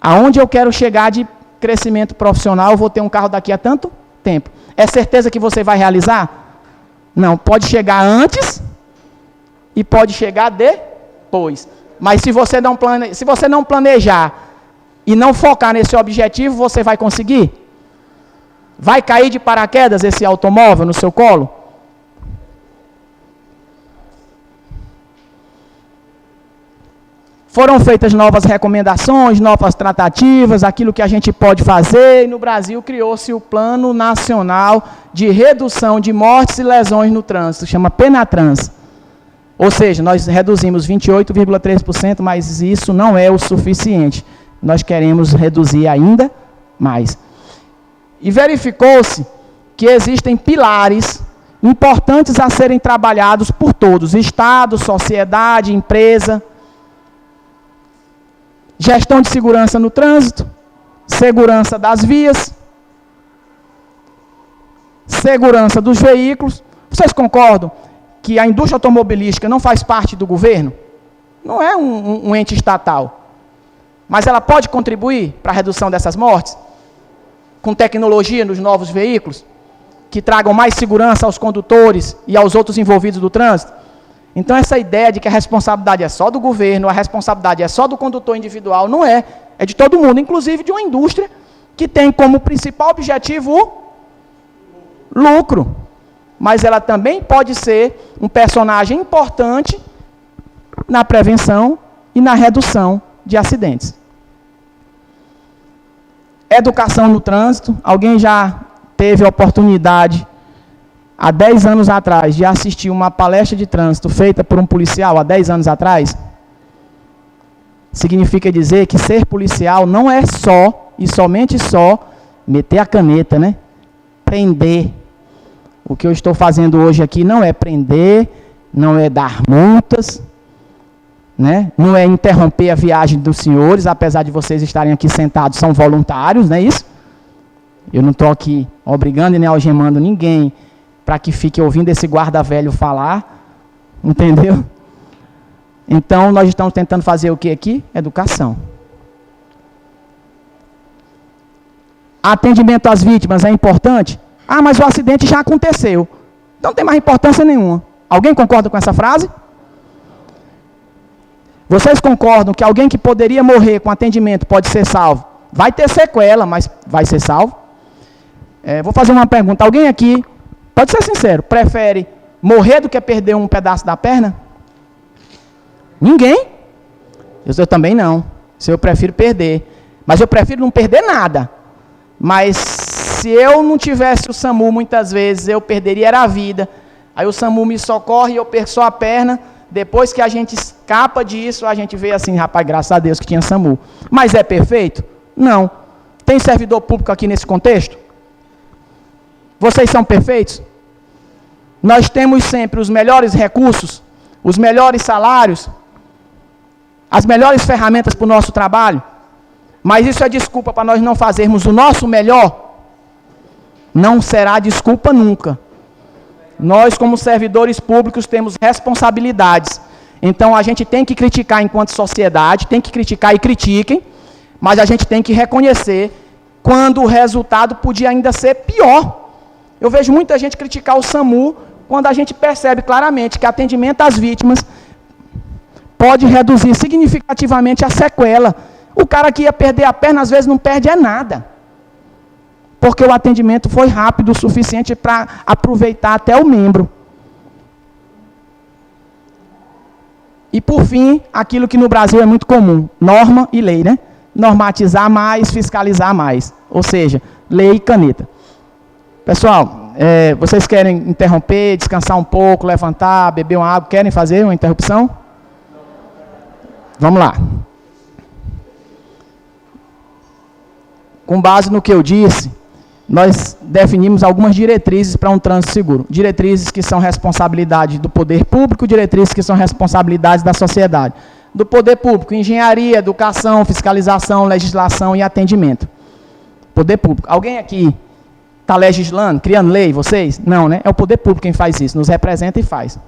aonde eu quero chegar de crescimento profissional, eu vou ter um carro daqui a tanto tempo. É certeza que você vai realizar? Não, pode chegar antes e pode chegar depois. Mas se você não planejar e não focar nesse objetivo, você vai conseguir? Vai cair de paraquedas esse automóvel no seu colo? Foram feitas novas recomendações, novas tratativas, aquilo que a gente pode fazer, e no Brasil criou-se o Plano Nacional de Redução de Mortes e Lesões no Trânsito, chama Penatrans. Ou seja, nós reduzimos 28,3%, mas isso não é o suficiente. Nós queremos reduzir ainda mais. E verificou-se que existem pilares importantes a serem trabalhados por todos, Estado, sociedade, empresa. Gestão de segurança no trânsito, segurança das vias, segurança dos veículos. Vocês concordam que a indústria automobilística não faz parte do governo? Não é um ente estatal. Mas ela pode contribuir para a redução dessas mortes? Com tecnologia nos novos veículos, que tragam mais segurança aos condutores e aos outros envolvidos do trânsito? Então, essa ideia de que a responsabilidade é só do governo, a responsabilidade é só do condutor individual, não é. É de todo mundo, inclusive de uma indústria que tem como principal objetivo o lucro. Mas ela também pode ser um personagem importante na prevenção e na redução de acidentes. Educação no trânsito. Alguém já teve a oportunidade, há 10 anos atrás, de assistir uma palestra de trânsito feita por um policial, há 10 anos atrás? significa dizer que ser policial não é só, e somente só, meter a caneta, né? Prender. O que eu estou fazendo hoje aqui não é prender, não é dar multas, né? Não é interromper a viagem dos senhores, apesar de vocês estarem aqui sentados, são voluntários, não é isso? Eu não estou aqui obrigando e nem algemando ninguém para que fique ouvindo esse guarda-velho falar, entendeu? Então, nós estamos tentando fazer o que aqui? Educação. Atendimento às vítimas é importante? Ah, mas o acidente já aconteceu. Então, não tem mais importância nenhuma. Alguém concorda com essa frase? Vocês concordam que alguém que poderia morrer com atendimento pode ser salvo? Vai ter sequela, mas vai ser salvo? Vou fazer uma pergunta. Alguém aqui, pode ser sincero, prefere morrer do que perder um pedaço da perna? Ninguém? Eu também não. Eu prefiro perder. Mas eu prefiro não perder nada. Mas se eu não tivesse o SAMU, muitas vezes, eu perderia a vida. Aí o SAMU me socorre e eu perco só a perna. Depois que a gente escapa disso, a gente vê assim, rapaz, graças a Deus que tinha SAMU. Mas é perfeito? Não. Tem servidor público aqui nesse contexto? Vocês são perfeitos? Nós temos sempre os melhores recursos, os melhores salários, as melhores ferramentas para o nosso trabalho, mas isso é desculpa para nós não fazermos o nosso melhor? Não será desculpa nunca. Nós, como servidores públicos, temos responsabilidades. Então, a gente tem que criticar enquanto sociedade, tem que criticar e critiquem, mas a gente tem que reconhecer quando o resultado podia ainda ser pior. Eu vejo muita gente criticar o SAMU quando a gente percebe claramente que atendimento às vítimas pode reduzir significativamente a sequela. O cara que ia perder a perna, às vezes não perde nada. Porque o atendimento foi rápido o suficiente para aproveitar até o membro. E por fim, aquilo que no Brasil é muito comum, norma e lei, né? Normatizar mais, fiscalizar mais. Ou seja, lei e caneta. Pessoal, vocês querem interromper, descansar um pouco, levantar, beber uma água? Querem fazer uma interrupção? Vamos lá. Com base no que eu disse, nós definimos algumas diretrizes para um trânsito seguro. Diretrizes que são responsabilidade do poder público, diretrizes que são responsabilidade da sociedade. Do poder público, engenharia, educação, fiscalização, legislação e atendimento. Poder público. Alguém aqui está legislando, criando lei, vocês? Não, né? É o poder público quem faz isso, nos representa e faz.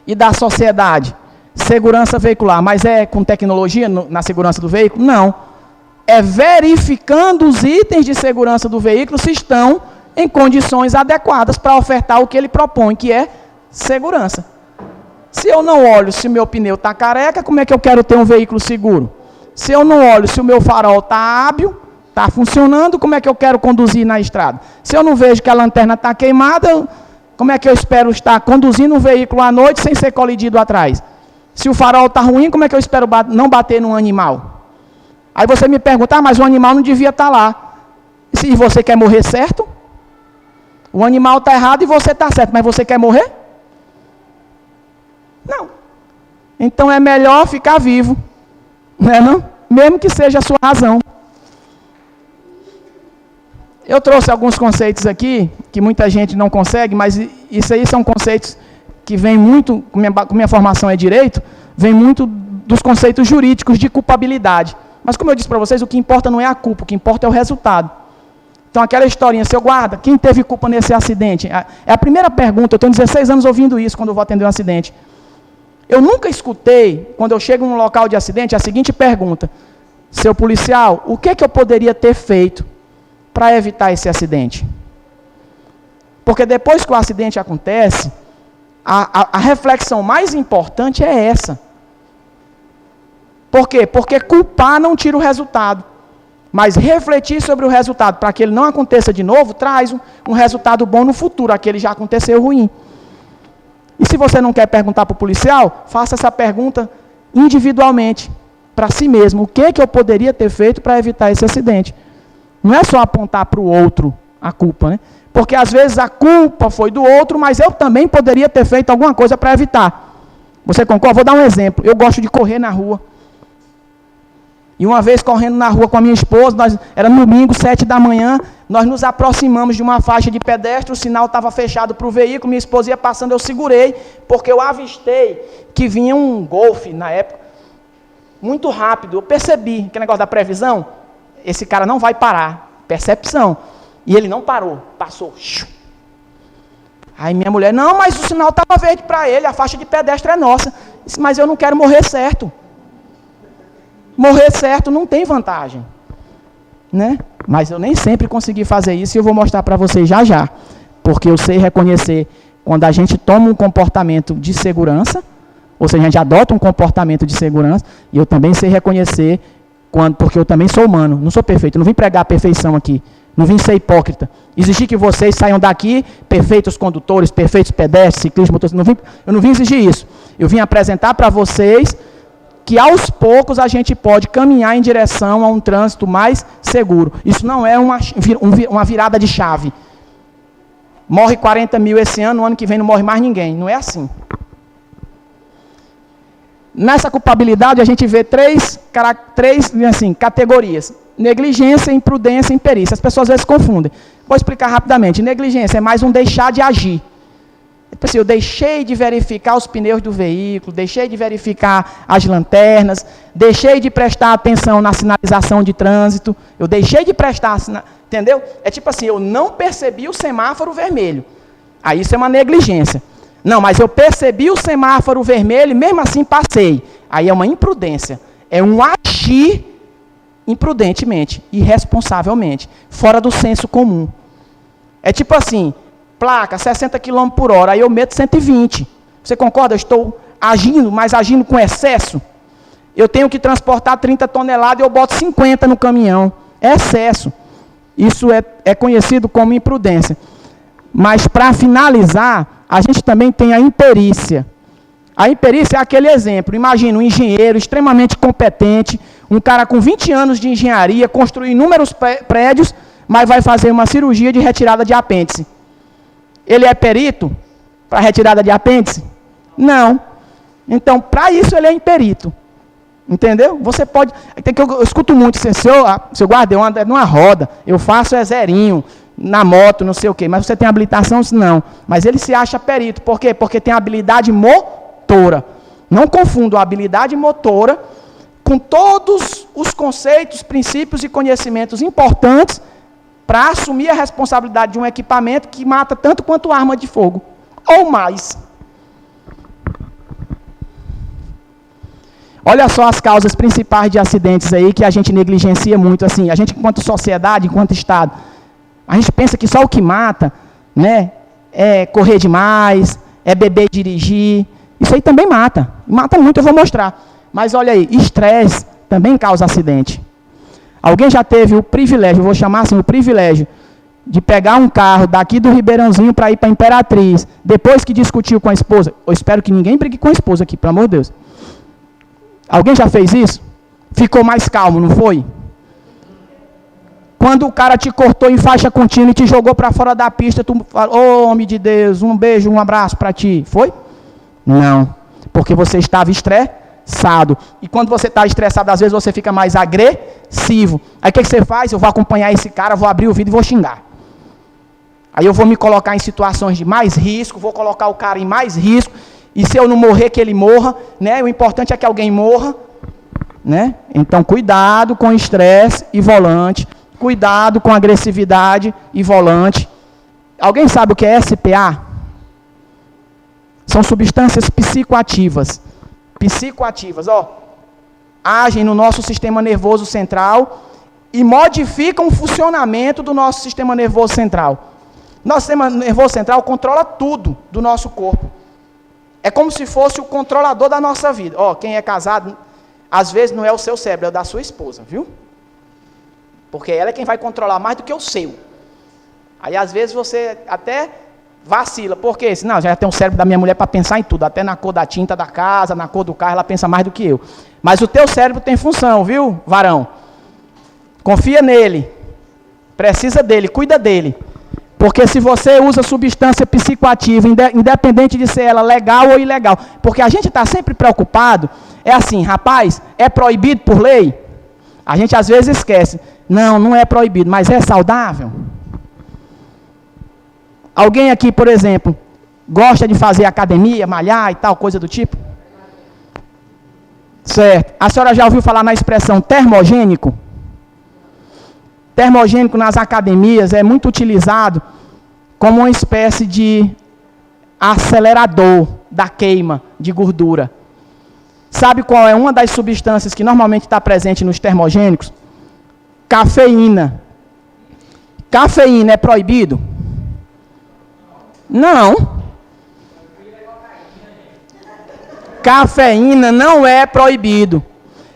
E da sociedade? Segurança veicular, mas é com tecnologia na segurança do veículo? Não. É verificando os itens de segurança do veículo se estão em condições adequadas para ofertar o que ele propõe, que é segurança. Se eu não olho se o meu pneu está careca, como é que eu quero ter um veículo seguro? Se eu não olho se o meu farol está hábil, está funcionando, como é que eu quero conduzir na estrada? Se eu não vejo que a lanterna está queimada, como é que eu espero estar conduzindo um veículo à noite sem ser colidido atrás? Se o farol está ruim, como é que eu espero não bater num animal? Aí você me pergunta, mas o animal não devia estar lá. E você quer morrer certo? O animal está errado e você está certo, mas você quer morrer? Não. Então é melhor ficar vivo, não é não? Mesmo que seja a sua razão. Eu trouxe alguns conceitos aqui, que muita gente não consegue, mas isso aí são conceitos que vêm muito, com minha formação é direito, vem muito dos conceitos jurídicos de culpabilidade. Mas como eu disse para vocês, o que importa não é a culpa, o que importa é o resultado. Então aquela historinha, seu guarda, quem teve culpa nesse acidente? É a primeira pergunta, eu tenho 16 anos ouvindo isso quando eu vou atender um acidente. Eu nunca escutei, quando eu chego num local de acidente, a seguinte pergunta: seu policial, o que é que eu poderia ter feito para evitar esse acidente? Porque depois que o acidente acontece, a reflexão mais importante é essa. Por quê? Porque culpar não tira o resultado. Mas refletir sobre o resultado para que ele não aconteça de novo, traz um resultado bom no futuro, aquele já aconteceu ruim. E se você não quer perguntar para o policial, faça essa pergunta individualmente, para si mesmo. O que é que eu poderia ter feito para evitar esse acidente? Não é só apontar para o outro a culpa, né? Porque às vezes a culpa foi do outro, mas eu também poderia ter feito alguma coisa para evitar. Você concorda? Vou dar um exemplo. Eu gosto de correr na rua. E uma vez correndo na rua com a minha esposa, era domingo, 7 da manhã, nós nos aproximamos de uma faixa de pedestre, o sinal estava fechado para o veículo, minha esposa ia passando, eu segurei, porque eu avistei que vinha um Golf, na época, muito rápido. Eu percebi, que negócio da previsão, esse cara não vai parar, percepção. E ele não parou, passou. Aí minha mulher, não, mas o sinal estava verde para ele, a faixa de pedestre é nossa. Disse, mas eu não quero morrer certo. Morrer certo não tem vantagem, né? Mas eu nem sempre consegui fazer isso e eu vou mostrar para vocês já já. Porque eu sei reconhecer quando a gente toma um comportamento de segurança, ou seja, a gente adota um comportamento de segurança, e eu também sei reconhecer, porque eu também sou humano, não sou perfeito, não vim pregar a perfeição aqui, não vim ser hipócrita, exigir que vocês saiam daqui perfeitos condutores, perfeitos pedestres, ciclistas, motoristas, eu não vim exigir isso, eu vim apresentar para vocês que aos poucos a gente pode caminhar em direção a um trânsito mais seguro. Isso não é uma virada de chave. Morre 40 mil esse ano, no ano que vem não morre mais ninguém, não é assim. Nessa culpabilidade a gente vê três assim, categorias: negligência, imprudência e imperícia. As pessoas às vezes confundem. Vou explicar rapidamente. Negligência é mais um deixar de agir. Tipo assim, eu deixei de verificar os pneus do veículo, deixei de verificar as lanternas, deixei de prestar atenção na sinalização de trânsito, eu deixei de prestar, entendeu? É tipo assim, eu não percebi o semáforo vermelho. Aí isso é uma negligência. Não, mas eu percebi o semáforo vermelho e mesmo assim passei. Aí é uma imprudência. É um agir imprudentemente, irresponsavelmente, fora do senso comum. É tipo assim, placa 60 km por hora, aí eu meto 120. Você concorda? Eu estou agindo, mas agindo com excesso. Eu tenho que transportar 30 toneladas e eu boto 50 no caminhão. É excesso. Isso é conhecido como imprudência. Mas para finalizar, a gente também tem a imperícia. A imperícia é aquele exemplo. Imagina um engenheiro extremamente competente, um cara com 20 anos de engenharia, construir inúmeros prédios, mas vai fazer uma cirurgia de retirada de apêndice. Ele é perito para retirada de apêndice? Não. Então, para isso ele é imperito. Entendeu? Você pode... Eu escuto muito, seu guarda, eu ando numa roda, eu faço zerinho, na moto, não sei o quê, mas você tem habilitação? Não. Mas ele se acha perito. Por quê? Porque tem habilidade motora. Não confundo a habilidade motora com todos os conceitos, princípios e conhecimentos importantes para assumir a responsabilidade de um equipamento que mata tanto quanto arma de fogo, ou mais. Olha só as causas principais de acidentes aí que a gente negligencia muito, assim, a gente enquanto sociedade, enquanto Estado, a gente pensa que só o que mata, né, é correr demais, é beber e dirigir, isso aí também mata muito, eu vou mostrar. Mas olha aí, estresse também causa acidente. Alguém já teve o privilégio, eu vou chamar assim, o privilégio, de pegar um carro daqui do Ribeirãozinho para ir para a Imperatriz, depois que discutiu com a esposa? Eu espero que ninguém brigue com a esposa aqui, pelo amor de Deus. Alguém já fez isso? Ficou mais calmo, não foi? Quando o cara te cortou em faixa contínua e te jogou para fora da pista, tu falou, ô homem de Deus, um beijo, um abraço para ti. Foi? Não. Porque você estava estressado. E quando você está estressado, às vezes você fica mais agressivo. Aí o que você faz? Eu vou acompanhar esse cara, vou abrir o vidro e vou xingar. Aí eu vou me colocar em situações de mais risco, vou colocar o cara em mais risco. E se eu não morrer, que ele morra, né? O importante é que alguém morra, né? Então, cuidado com estresse e volante. Cuidado com agressividade e volante. Alguém sabe o que é SPA? São substâncias psicoativas. Psicoativas, ó. Agem no nosso sistema nervoso central e modificam o funcionamento do nosso sistema nervoso central. Nosso sistema nervoso central controla tudo do nosso corpo. É como se fosse o controlador da nossa vida. Ó, quem é casado, às vezes não é o seu cérebro, é o da sua esposa, viu? Porque ela é quem vai controlar mais do que o seu. Aí, às vezes, você até vacila. Por quê? Não, já tem o cérebro da minha mulher para pensar em tudo. Até na cor da tinta da casa, na cor do carro, ela pensa mais do que eu. Mas o teu cérebro tem função, viu, varão? Confia nele. Precisa dele, cuida dele. Porque se você usa substância psicoativa, independente de ser ela legal ou ilegal, porque a gente está sempre preocupado, é assim, rapaz, é proibido por lei? A gente às vezes esquece. Não, não é proibido, mas é saudável. Alguém aqui, por exemplo, gosta de fazer academia, malhar e tal, coisa do tipo? Certo. A senhora já ouviu falar na expressão termogênico? Termogênico nas academias é muito utilizado como uma espécie de acelerador da queima de gordura. Sabe qual é uma das substâncias que normalmente está presente nos termogênicos? Cafeína. Cafeína é proibido? Não. Cafeína não é proibido.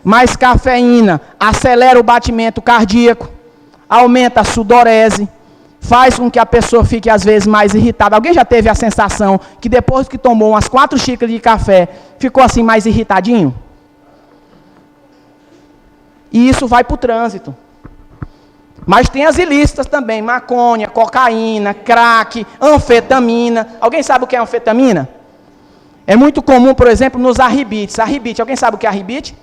Mas cafeína acelera o batimento cardíaco, aumenta a sudorese, faz com que a pessoa fique às vezes mais irritada. Alguém já teve a sensação que depois que tomou umas 4 xícaras de café, ficou assim mais irritadinho? E isso vai para o trânsito. Mas tem as ilícitas também, maconha, cocaína, crack, anfetamina. Alguém sabe o que é anfetamina? É muito comum, por exemplo, nos arribites. Arribite, alguém sabe o que é arribite?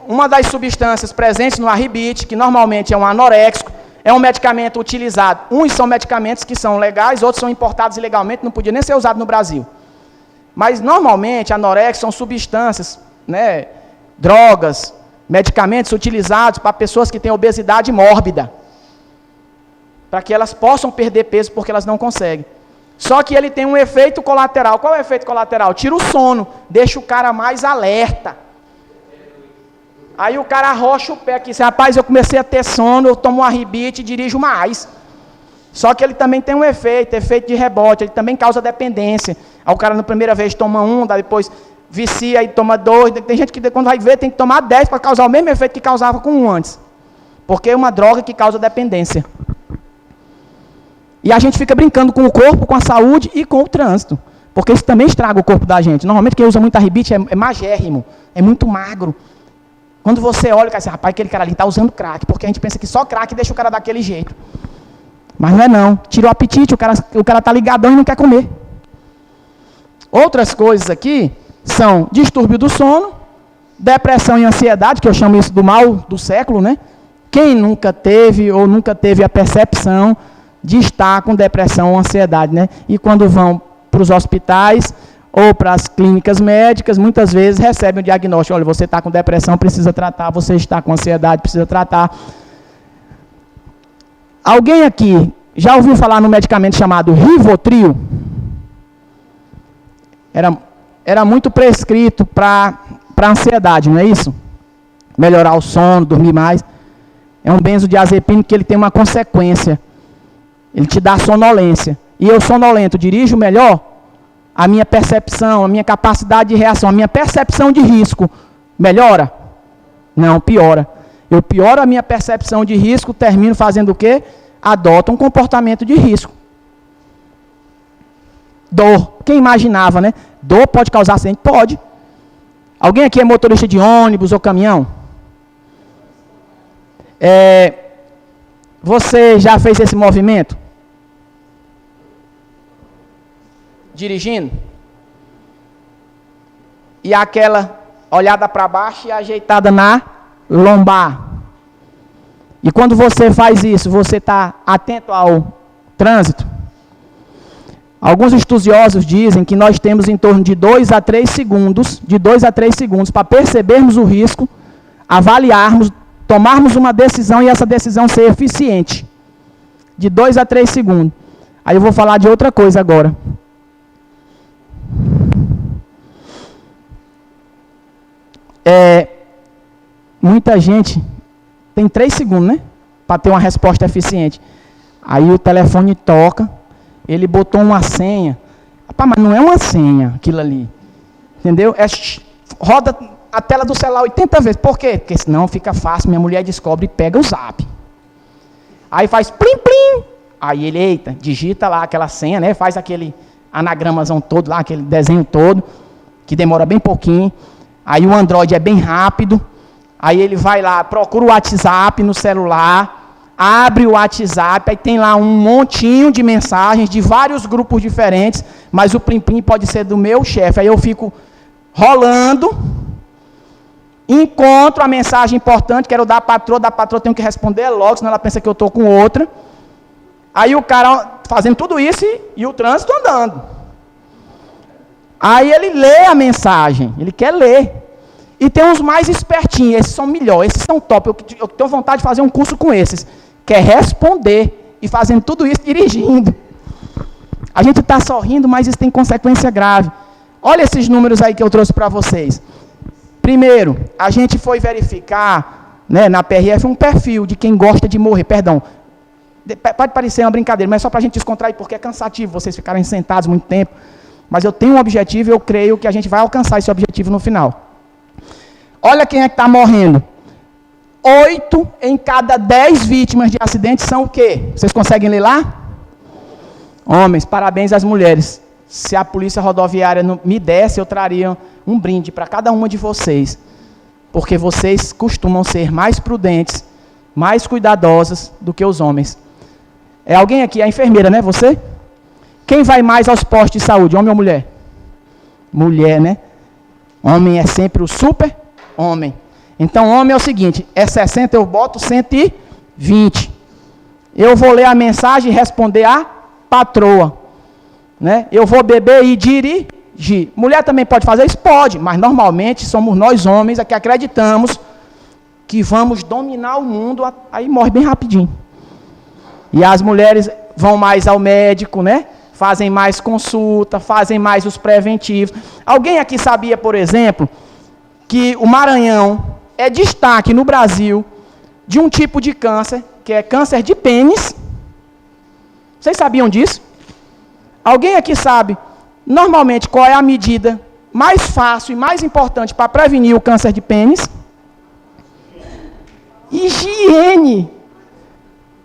Uma das substâncias presentes no arribite, que normalmente é um anoréxico, é um medicamento utilizado. Uns são medicamentos que são legais, outros são importados ilegalmente, não podia nem ser usado no Brasil. Mas normalmente, anoréxicos são substâncias, né, drogas, medicamentos utilizados para pessoas que têm obesidade mórbida, para que elas possam perder peso porque elas não conseguem. Só que ele tem um efeito colateral. Qual é o efeito colateral? Tira o sono, deixa o cara mais alerta. Aí o cara arrocha o pé aqui, diz, rapaz, eu comecei a ter sono, eu tomo um arribite e dirijo mais. Só que ele também tem um efeito de rebote, ele também causa dependência. Aí o cara na primeira vez toma 1, depois vicia e toma 2, tem gente que quando vai ver tem que tomar 10 para causar o mesmo efeito que causava com 1 antes. Porque é uma droga que causa dependência. E a gente fica brincando com o corpo, com a saúde e com o trânsito. Porque isso também estraga o corpo da gente. Normalmente quem usa muito arribite é magérrimo, é muito magro. Quando você olha e diz, rapaz, aquele cara ali está usando crack, porque a gente pensa que só crack deixa o cara daquele jeito. Mas não é não. Tira o apetite, o cara está ligadão e não quer comer. Outras coisas aqui são distúrbio do sono, depressão e ansiedade, que eu chamo isso do mal do século, né? Quem nunca teve ou nunca teve a percepção de estar com depressão ou ansiedade, né? E quando vão para os hospitais ou para as clínicas médicas, muitas vezes recebem o diagnóstico, olha, você está com depressão, precisa tratar, você está com ansiedade, precisa tratar. Alguém aqui já ouviu falar no medicamento chamado Rivotril? Era muito prescrito para ansiedade, não é isso? Melhorar o sono, dormir mais. É um benzodiazepínico que ele tem uma consequência. Ele te dá sonolência. E eu sonolento, dirijo melhor? A minha percepção, a minha capacidade de reação, a minha percepção de risco melhora? Não, piora. Eu pioro a minha percepção de risco, termino fazendo o quê? Adoto um comportamento de risco. Dor. Quem imaginava, né? Dor pode causar acidente? Pode. Alguém aqui é motorista de ônibus ou caminhão? Você já fez esse movimento? Dirigindo? E aquela olhada para baixo e ajeitada na lombar. E quando você faz isso, você está atento ao trânsito? Alguns estudiosos dizem que nós temos em torno de 2 a 3 segundos, para percebermos o risco, avaliarmos, tomarmos uma decisão e essa decisão ser eficiente. De 2 a 3 segundos. Aí eu vou falar de outra coisa agora. Muita gente tem 3 segundos, né? Para ter uma resposta eficiente. Aí o telefone toca, ele botou uma senha. Rapaz, mas não é uma senha aquilo ali. Entendeu? Roda a tela do celular 80 vezes. Por quê? Porque senão fica fácil, minha mulher descobre e pega o zap. Aí faz plim, plim. Aí ele, eita, digita lá aquela senha, né? Faz aquele anagramazão todo lá, aquele desenho todo, que demora bem pouquinho. Aí o Android é bem rápido. Aí ele vai lá, procura o WhatsApp no celular, abre o WhatsApp, aí tem lá um montinho de mensagens de vários grupos diferentes, mas o plim-plim pode ser do meu chefe. Aí eu fico rolando encontro a mensagem importante, quero dar da patroa tenho que responder logo, senão ela pensa que eu estou com outra. Aí o cara fazendo tudo isso e o trânsito andando. Aí ele lê a mensagem, ele quer ler. E tem uns mais espertinhos, esses são melhores, esses são top. Eu tenho vontade de fazer um curso com esses. Quer responder e fazendo tudo isso dirigindo. A gente está sorrindo, mas isso tem consequência grave. Olha esses números aí que eu trouxe para vocês. Primeiro, a gente foi verificar, né, na PRF um perfil de quem gosta de morrer. Perdão, pode parecer uma brincadeira, mas é só para a gente descontrair, porque é cansativo vocês ficarem sentados muito tempo. Mas eu tenho um objetivo e eu creio que a gente vai alcançar esse objetivo no final. Olha quem é que está morrendo. 8 em cada 10 vítimas de acidentes são o quê? Vocês conseguem ler lá? Homens, parabéns às mulheres. Se a polícia rodoviária não me desse, eu traria um brinde para cada uma de vocês. Porque vocês costumam ser mais prudentes, mais cuidadosas do que os homens. É alguém aqui, a enfermeira, né? Você? Quem vai mais aos postos de saúde, homem ou mulher? Mulher, né? Homem é sempre o super homem. Então, homem é o seguinte, é 60, eu boto 120. Eu vou ler a mensagem e responder a patroa. Né? Eu vou beber e dirigir. Mulher também pode fazer isso? Pode, mas normalmente somos nós homens que acreditamos que vamos dominar o mundo, aí morre bem rapidinho. E as mulheres vão mais ao médico, né? Fazem mais consulta, fazem mais os preventivos. Alguém aqui sabia, por exemplo, que o Maranhão é destaque no Brasil de um tipo de câncer, que é câncer de pênis? Vocês sabiam disso? Alguém aqui sabe, normalmente, qual é a medida mais fácil e mais importante para prevenir o câncer de pênis? Higiene.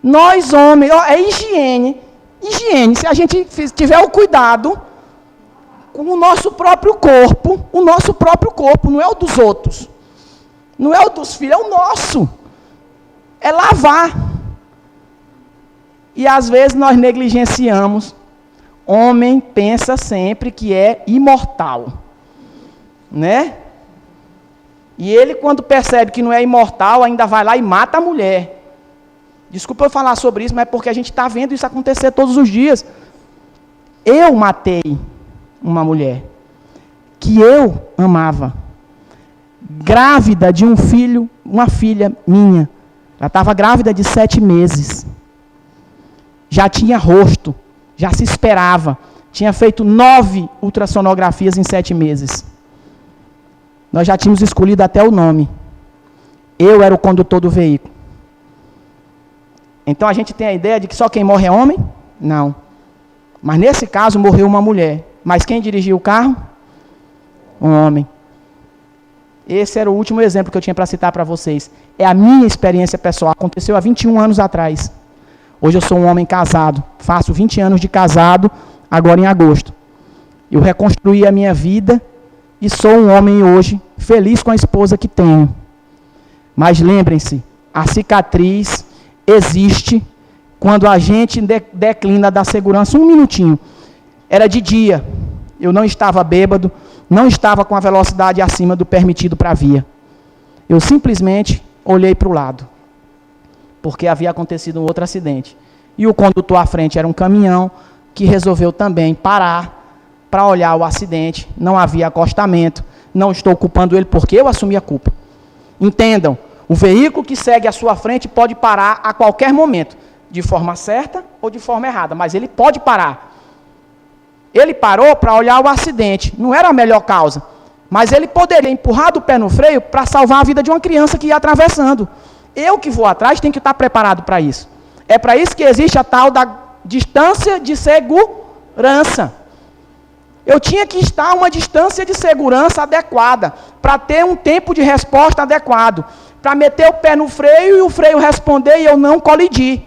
Nós, homens, é higiene. Higiene, se a gente tiver o cuidado com o nosso próprio corpo, não é o dos outros, não é o dos filhos, é o nosso. É lavar. E às vezes nós negligenciamos. Homem pensa sempre que é imortal, né? E ele, quando percebe que não é imortal, ainda vai lá e mata a mulher. Desculpa eu falar sobre isso, mas é porque a gente está vendo isso acontecer todos os dias. Eu matei uma mulher que eu amava, grávida de um filho, uma filha minha. Ela estava grávida de 7 meses. Já tinha rosto, já se esperava. Tinha feito 9 ultrassonografias em 7 meses. Nós já tínhamos escolhido até o nome. Eu era o condutor do veículo. Então a gente tem a ideia de que só quem morre é homem? Não. Mas nesse caso morreu uma mulher. Mas quem dirigiu o carro? Um homem. Esse era o último exemplo que eu tinha para citar para vocês. É a minha experiência pessoal. Aconteceu há 21 anos atrás. Hoje eu sou um homem casado. Faço 20 anos de casado, agora em agosto. Eu reconstruí a minha vida e sou um homem hoje feliz com a esposa que tenho. Mas lembrem-se, a cicatriz existe quando a gente declina da segurança. Um minutinho. Era de dia. Eu não estava bêbado, não estava com a velocidade acima do permitido para a via. Eu simplesmente olhei para o lado, porque havia acontecido um outro acidente. E o condutor à frente era um caminhão que resolveu também parar para olhar o acidente. Não havia acostamento. Não estou culpando ele porque eu assumi a culpa. Entendam, o veículo que segue à sua frente pode parar a qualquer momento, de forma certa ou de forma errada, mas ele pode parar. Ele parou para olhar o acidente, não era a melhor causa, mas ele poderia empurrar do pé no freio para salvar a vida de uma criança que ia atravessando. Eu que vou atrás tenho que estar preparado para isso. É para isso que existe a tal da distância de segurança. Eu tinha que estar a uma distância de segurança adequada, para ter um tempo de resposta adequado, para meter o pé no freio e o freio responder e eu não colidir.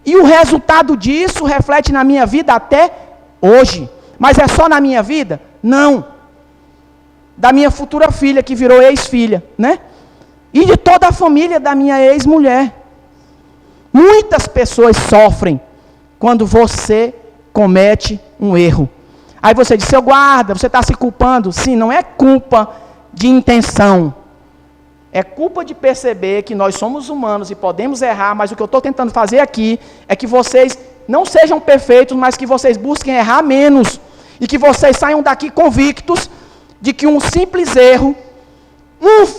E o resultado disso reflete na minha vida até hoje. Mas é só na minha vida? Não. Da minha futura filha, que virou ex-filha, né? E de toda a família da minha ex-mulher. Muitas pessoas sofrem quando você comete um erro. Aí você diz, seu guarda, você está se culpando. Sim, não é culpa de intenção. É culpa de perceber que nós somos humanos e podemos errar, mas o que eu estou tentando fazer aqui é que vocês não sejam perfeitos, mas que vocês busquem errar menos. E que vocês saiam daqui convictos de que um simples erro,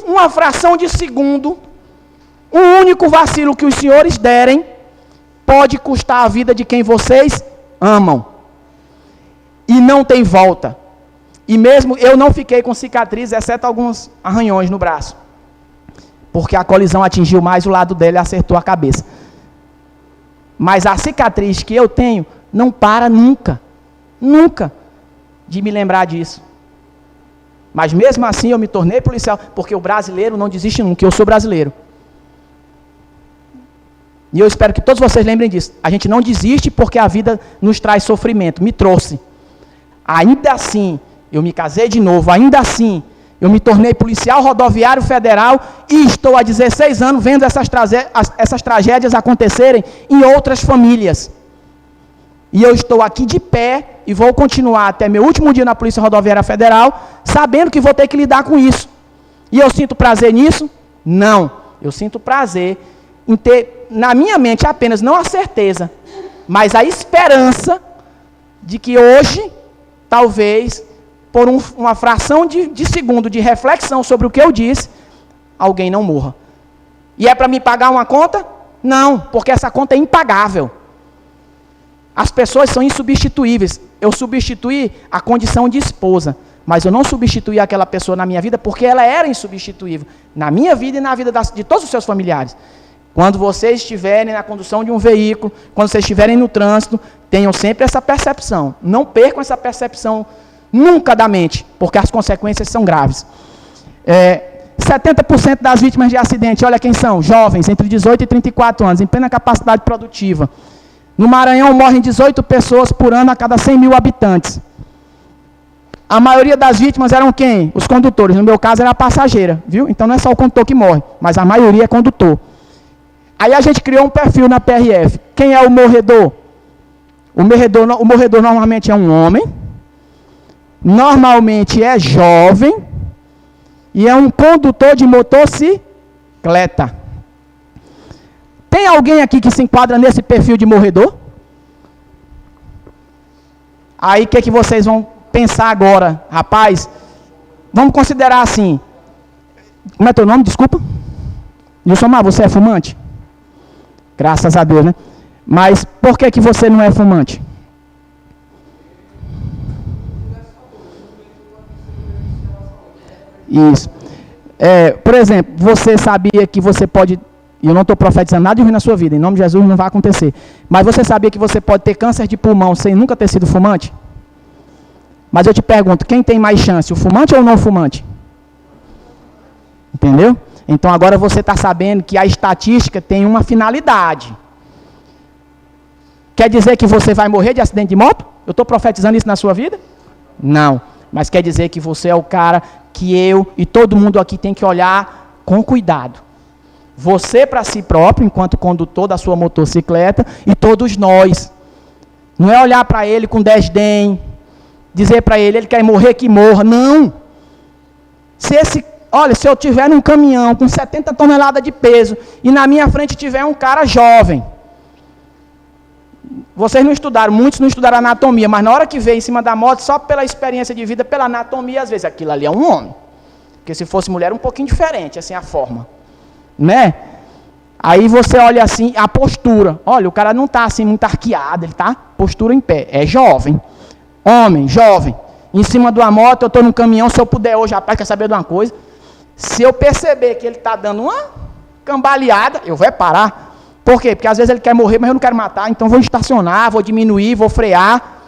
uma fração de segundo, um único vacilo que os senhores derem, pode custar a vida de quem vocês amam. E não tem volta. E mesmo eu não fiquei com cicatriz, exceto alguns arranhões no braço. Porque a colisão atingiu mais o lado dela e acertou a cabeça. Mas a cicatriz que eu tenho não para nunca. Nunca. De me lembrar disso. Mas mesmo assim eu me tornei policial, porque o brasileiro não desiste nunca, eu sou brasileiro. E eu espero que todos vocês lembrem disso. A gente não desiste porque a vida nos traz sofrimento, me trouxe. Ainda assim, eu me casei de novo, ainda assim, eu me tornei policial rodoviário federal e estou há 16 anos vendo essas tragédias acontecerem em outras famílias. E eu estou aqui de pé e vou continuar até meu último dia na Polícia Rodoviária Federal, sabendo que vou ter que lidar com isso. E eu sinto prazer nisso? Não. Eu sinto prazer em ter na minha mente apenas não a certeza, mas a esperança de que hoje, talvez, por uma fração de segundo de reflexão sobre o que eu disse, alguém não morra. E é para me pagar uma conta? Não, porque essa conta é impagável. As pessoas são insubstituíveis. Eu substituí a condição de esposa, mas eu não substituí aquela pessoa na minha vida porque ela era insubstituível. Na minha vida e na vida de todos os seus familiares. Quando vocês estiverem na condução de um veículo, quando vocês estiverem no trânsito, tenham sempre essa percepção. Não percam essa percepção nunca da mente, porque as consequências são graves. 70% das vítimas de acidente, olha quem são, jovens, entre 18 e 34 anos, em plena capacidade produtiva. No Maranhão morrem 18 pessoas por ano a cada 100 mil habitantes. A maioria das vítimas eram quem? Os condutores. No meu caso era a passageira, viu? Então não é só o condutor que morre, mas a maioria é condutor. Aí a gente criou um perfil na PRF. Quem é o morredor? O morredor normalmente é um homem, normalmente é jovem e é um condutor de motocicleta. Tem alguém aqui que se enquadra nesse perfil de morredor? Aí o que vocês vão pensar agora? Rapaz, vamos considerar assim. Como é teu nome? Desculpa. Nilson, você é fumante? Graças a Deus, né? Mas por que você não é fumante? Isso. Por exemplo, você sabia que você pode... E eu não estou profetizando nada de ruim na sua vida, em nome de Jesus não vai acontecer. Mas você sabia que você pode ter câncer de pulmão sem nunca ter sido fumante? Mas eu te pergunto, quem tem mais chance, o fumante ou o não fumante? Entendeu? Então agora você está sabendo que a estatística tem uma finalidade. Quer dizer que você vai morrer de acidente de moto? Eu estou profetizando isso na sua vida? Não. Mas quer dizer que você é o cara que eu e todo mundo aqui tem que olhar com cuidado. Você para si próprio, enquanto condutor da sua motocicleta, e todos nós. Não é olhar para ele com desdém, dizer para ele quer morrer, que morra. Não. Olha, se eu estiver num caminhão com 70 toneladas de peso e na minha frente tiver um cara jovem, vocês não estudaram, muitos não estudaram anatomia, mas na hora que vê em cima da moto, só pela experiência de vida, pela anatomia, às vezes aquilo ali é um homem. Porque se fosse mulher, um pouquinho diferente, assim, a forma. Né? Aí você olha assim, a postura. Olha, o cara não está assim muito arqueado, ele está postura em pé. É jovem. Homem, jovem. Em cima de uma moto, eu estou num caminhão, se eu puder hoje, rapaz, quer saber de uma coisa? Se eu perceber que ele está dando uma cambaleada, eu vou parar. Por quê? Porque às vezes ele quer morrer, mas eu não quero matar, então vou estacionar, vou diminuir, vou frear.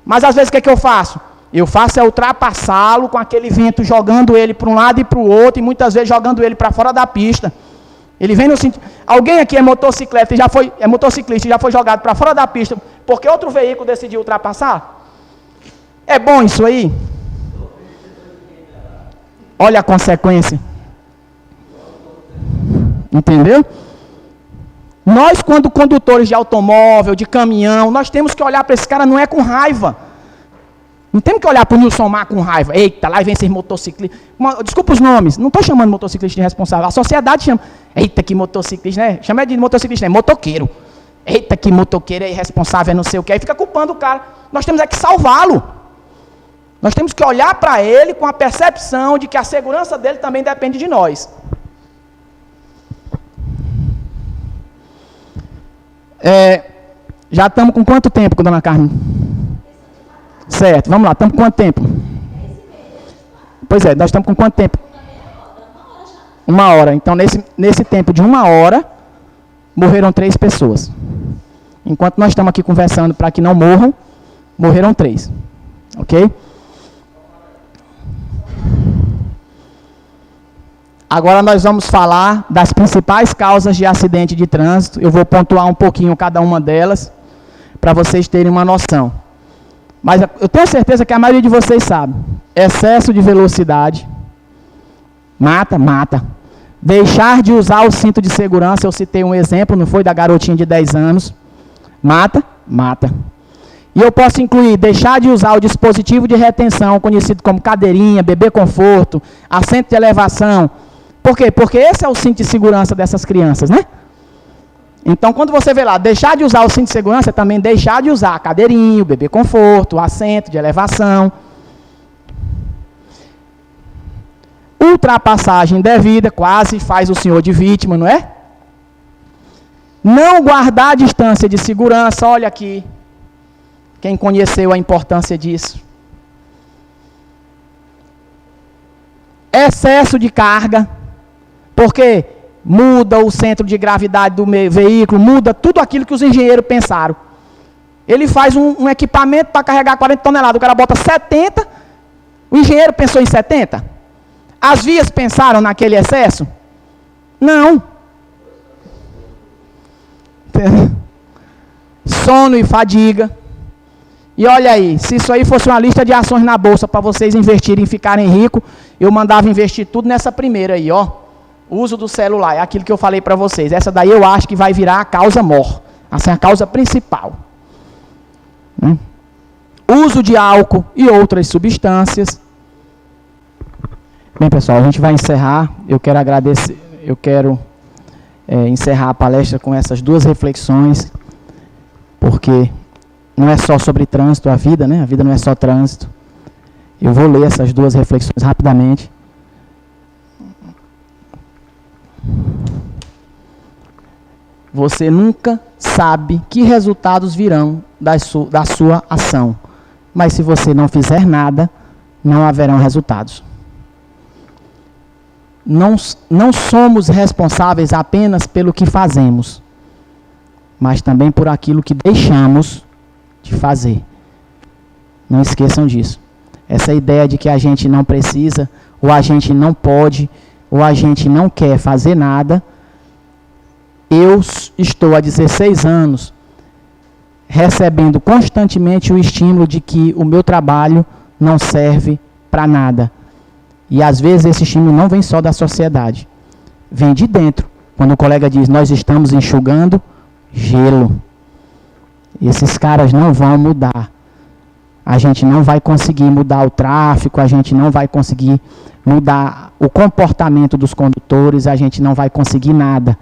Mas às vezes o que eu faço? Eu faço é ultrapassá-lo com aquele vento, jogando ele para um lado e para o outro, e muitas vezes jogando ele para fora da pista. Ele vem no sentido... Alguém aqui é motocicleta, é motociclista e já foi jogado para fora da pista, porque outro veículo decidiu ultrapassar? É bom isso aí? Olha a consequência. Entendeu? Nós, quando condutores de automóvel, de caminhão, nós temos que olhar para esse cara não é com raiva. Não temos que olhar para o Nilson Mar com raiva. Eita, lá vem esses motociclistas. Desculpa os nomes, não estou chamando motociclista de responsável. A sociedade chama. Eita, que motociclista, né? Chama de motociclista, né? Motoqueiro. Eita, que motoqueiro é irresponsável, é não sei o que. Aí fica culpando o cara. Nós temos que salvá-lo. Nós temos que olhar para ele com a percepção de que a segurança dele também depende de nós. Já estamos com quanto tempo, dona Carmen? Certo, vamos lá, estamos com quanto tempo? Pois é, nós estamos com quanto tempo? 1 hora. Então, nesse tempo de 1 hora, morreram 3 pessoas. Enquanto nós estamos aqui conversando para que não morram, morreram 3. Ok? Agora nós vamos falar das principais causas de acidente de trânsito. Eu vou pontuar um pouquinho cada uma delas, para vocês terem uma noção. Mas eu tenho certeza que a maioria de vocês sabe. Excesso de velocidade. Mata. Deixar de usar o cinto de segurança, eu citei um exemplo, não foi, da garotinha de 10 anos. Mata. E eu posso incluir deixar de usar o dispositivo de retenção, conhecido como cadeirinha, bebê conforto, assento de elevação. Por quê? Porque esse é o cinto de segurança dessas crianças, né? Então, quando você vê lá, deixar de usar o cinto de segurança, é também deixar de usar a cadeirinha, o bebê conforto, o assento de elevação. Ultrapassagem indevida, quase faz o senhor de vítima, não é? Não guardar a distância de segurança, olha aqui. Quem conheceu a importância disso? Excesso de carga, porque muda o centro de gravidade do veículo, muda tudo aquilo que os engenheiros pensaram. Ele faz um equipamento para carregar 40 toneladas, o cara bota 70, o engenheiro pensou em 70? As vias pensaram naquele excesso? Não. Sono e fadiga. E olha aí, se isso aí fosse uma lista de ações na bolsa para vocês investirem e ficarem ricos, eu mandava investir tudo nessa primeira aí, ó. Uso do celular, é aquilo que eu falei para vocês. Essa daí eu acho que vai virar a causa mor. Assim, a causa principal. Uso de álcool e outras substâncias. Bem, pessoal, a gente vai encerrar. Eu quero agradecer, encerrar a palestra com essas 2 reflexões, porque não é só sobre trânsito a vida, né? A vida não é só trânsito. Eu vou ler essas 2 reflexões rapidamente. Você nunca sabe que resultados virão da sua ação. Mas se você não fizer nada, não haverão resultados. Não somos responsáveis apenas pelo que fazemos, mas também por aquilo que deixamos de fazer. Não esqueçam disso. Essa ideia de que a gente não precisa, ou a gente não pode, ou a gente não quer fazer nada. Eu estou há 16 anos recebendo constantemente o estímulo de que o meu trabalho não serve para nada. E às vezes esse estímulo não vem só da sociedade, vem de dentro. Quando o colega diz, nós estamos enxugando gelo. Esses caras não vão mudar. A gente não vai conseguir mudar o tráfego, a gente não vai conseguir mudar o comportamento dos condutores, a gente não vai conseguir nada.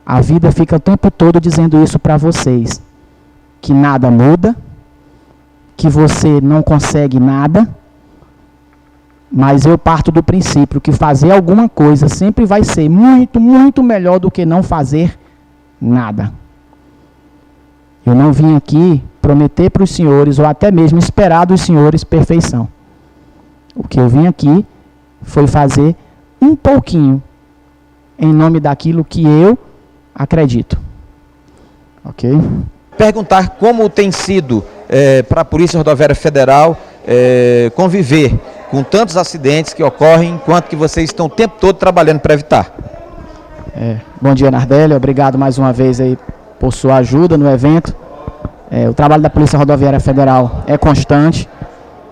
A vida fica o tempo todo dizendo isso para vocês. Que nada muda, que você não consegue nada, mas eu parto do princípio que fazer alguma coisa sempre vai ser muito, muito melhor do que não fazer nada. Eu não vim aqui prometer para os senhores, ou até mesmo esperar dos senhores perfeição. O que eu vim aqui foi fazer um pouquinho em nome daquilo que eu acredito. Ok? Perguntar como tem sido para a Polícia Rodoviária Federal conviver com tantos acidentes que ocorrem, enquanto que vocês estão o tempo todo trabalhando para evitar. Bom dia, Nardelli. Obrigado mais uma vez aí por sua ajuda no evento. O trabalho da Polícia Rodoviária Federal é constante.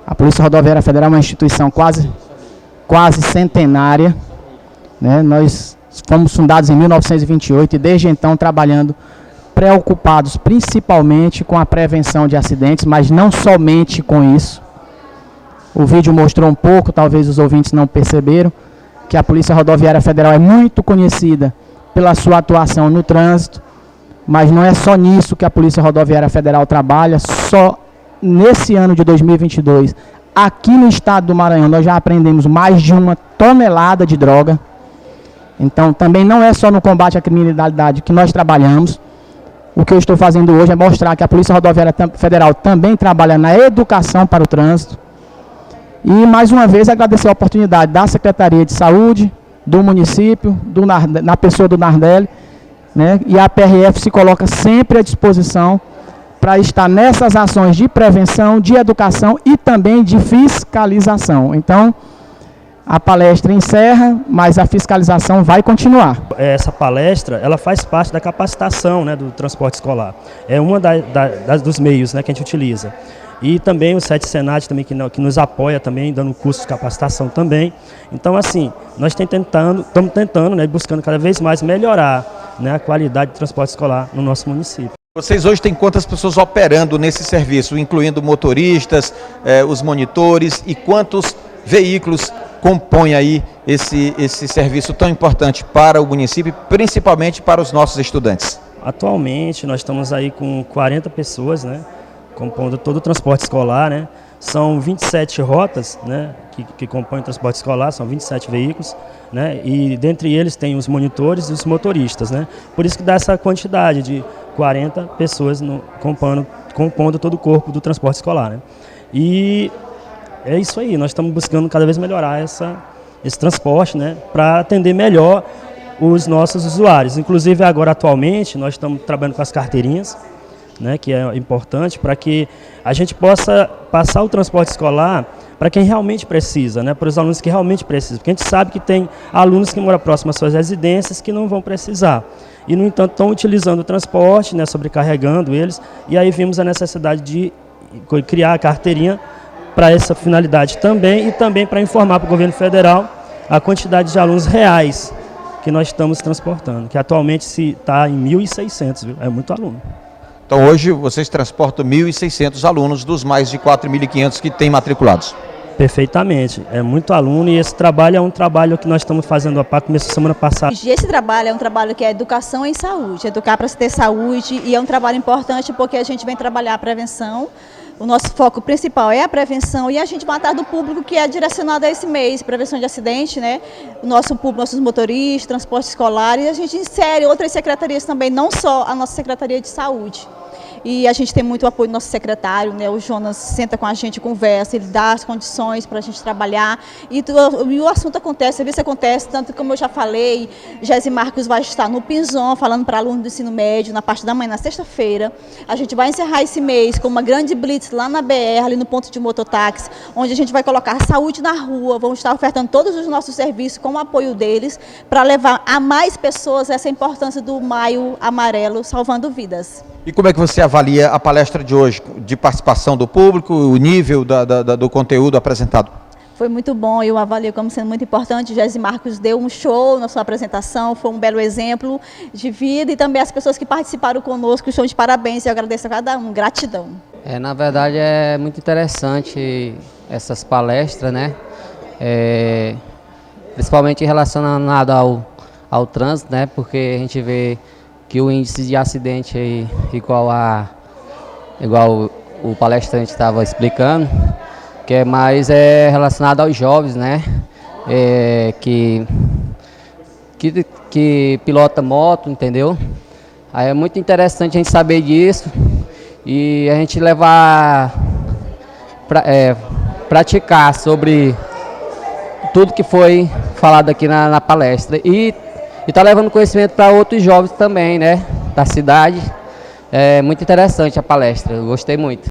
A Polícia Rodoviária Federal é uma instituição quase centenária, né? Nós fomos fundados em 1928 e desde então trabalhando preocupados principalmente com a prevenção de acidentes, mas não somente com isso. O vídeo mostrou um pouco, talvez os ouvintes não perceberam, que a Polícia Rodoviária Federal é muito conhecida pela sua atuação no trânsito, mas não é só nisso que a Polícia Rodoviária Federal trabalha. Só nesse ano de 2022, aqui no estado do Maranhão, nós já apreendemos mais de 1 tonelada de droga. Então, também não é só no combate à criminalidade que nós trabalhamos. O que eu estou fazendo hoje é mostrar que a Polícia Rodoviária Federal também trabalha na educação para o trânsito. E, mais uma vez, agradecer a oportunidade da Secretaria de Saúde, do município, na pessoa do Nardelli, né? E a PRF se coloca sempre à disposição para estar nessas ações de prevenção, de educação e também de fiscalização. Então, a palestra encerra, mas a fiscalização vai continuar. Essa palestra, ela faz parte da capacitação, né, do transporte escolar. É uma dos meios, né, que a gente utiliza. E também o SET Senat também, que nos apoia também, dando curso de capacitação também. Então, assim, nós estamos tentando, né, buscando cada vez mais melhorar, né, a qualidade do transporte escolar no nosso município. Vocês hoje têm quantas pessoas operando nesse serviço, incluindo motoristas, os monitores, e quantos veículos compõem aí esse serviço tão importante para o município, principalmente para os nossos estudantes? Atualmente nós estamos aí com 40 pessoas, né, compondo todo o transporte escolar, né? São 27 rotas, né, que compõem o transporte escolar, são 27 veículos, né, e dentre eles tem os monitores e os motoristas, né? Por isso que dá essa quantidade de 40 pessoas compondo todo o corpo do transporte escolar, né? E é isso aí, nós estamos buscando cada vez melhorar esse transporte, né, para atender melhor os nossos usuários. Inclusive agora atualmente nós estamos trabalhando com as carteirinhas, né, que é importante para que a gente possa passar o transporte escolar para quem realmente precisa, né, para os alunos que realmente precisam. Porque a gente sabe que tem alunos que moram próximo às suas residências que não vão precisar. E, no entanto, estão utilizando o transporte, né, sobrecarregando eles, e aí vimos a necessidade de criar a carteirinha para essa finalidade também, e também para informar para o governo federal a quantidade de alunos reais que nós estamos transportando, que atualmente está em 1.600, viu? É muito aluno. Então hoje vocês transportam 1.600 alunos dos mais de 4.500 que têm matriculados. Perfeitamente, é muito aluno, e esse trabalho é um trabalho que nós estamos fazendo, começou semana passada. Esse trabalho é um trabalho que é educação em saúde, educar para se ter saúde, e é um trabalho importante porque a gente vem trabalhar a prevenção. O nosso foco principal é a prevenção, e a gente vai atrás do público que é direcionado a esse mês, prevenção de acidente, né? O nosso público, nossos motoristas, transporte escolar, e a gente insere outras secretarias também, não só a nossa Secretaria de Saúde. E a gente tem muito apoio do nosso secretário, né? O Jonas senta com a gente, conversa, ele dá as condições para a gente trabalhar. E o assunto acontece, o serviço acontece, tanto como eu já falei, Jéssica Marcos vai estar no Pinzon, falando para alunos do ensino médio, na parte da manhã, na sexta-feira. A gente vai encerrar esse mês com uma grande blitz lá na BR, ali no ponto de mototáxi, onde a gente vai colocar saúde na rua, vamos estar ofertando todos os nossos serviços com o apoio deles, para levar a mais pessoas essa importância do Maio Amarelo, salvando vidas. E como é que você avalia a palestra de hoje, de participação do público, o nível do conteúdo apresentado? Foi muito bom, eu avalio como sendo muito importante. Jéssica Marcos deu um show na sua apresentação, foi um belo exemplo de vida, e também as pessoas que participaram conosco estão de parabéns, e eu agradeço a cada um, gratidão. Na verdade é muito interessante essas palestras, né? Principalmente relacionado ao trânsito, né? Porque a gente vê que o índice de acidente aí, igual o palestrante estava explicando, que é mais relacionado aos jovens, né? Que pilota moto, entendeu? Aí é muito interessante a gente saber disso e a gente praticar sobre tudo que foi falado aqui na palestra. E está levando conhecimento para outros jovens também, né, da cidade. É muito interessante a palestra, eu gostei muito.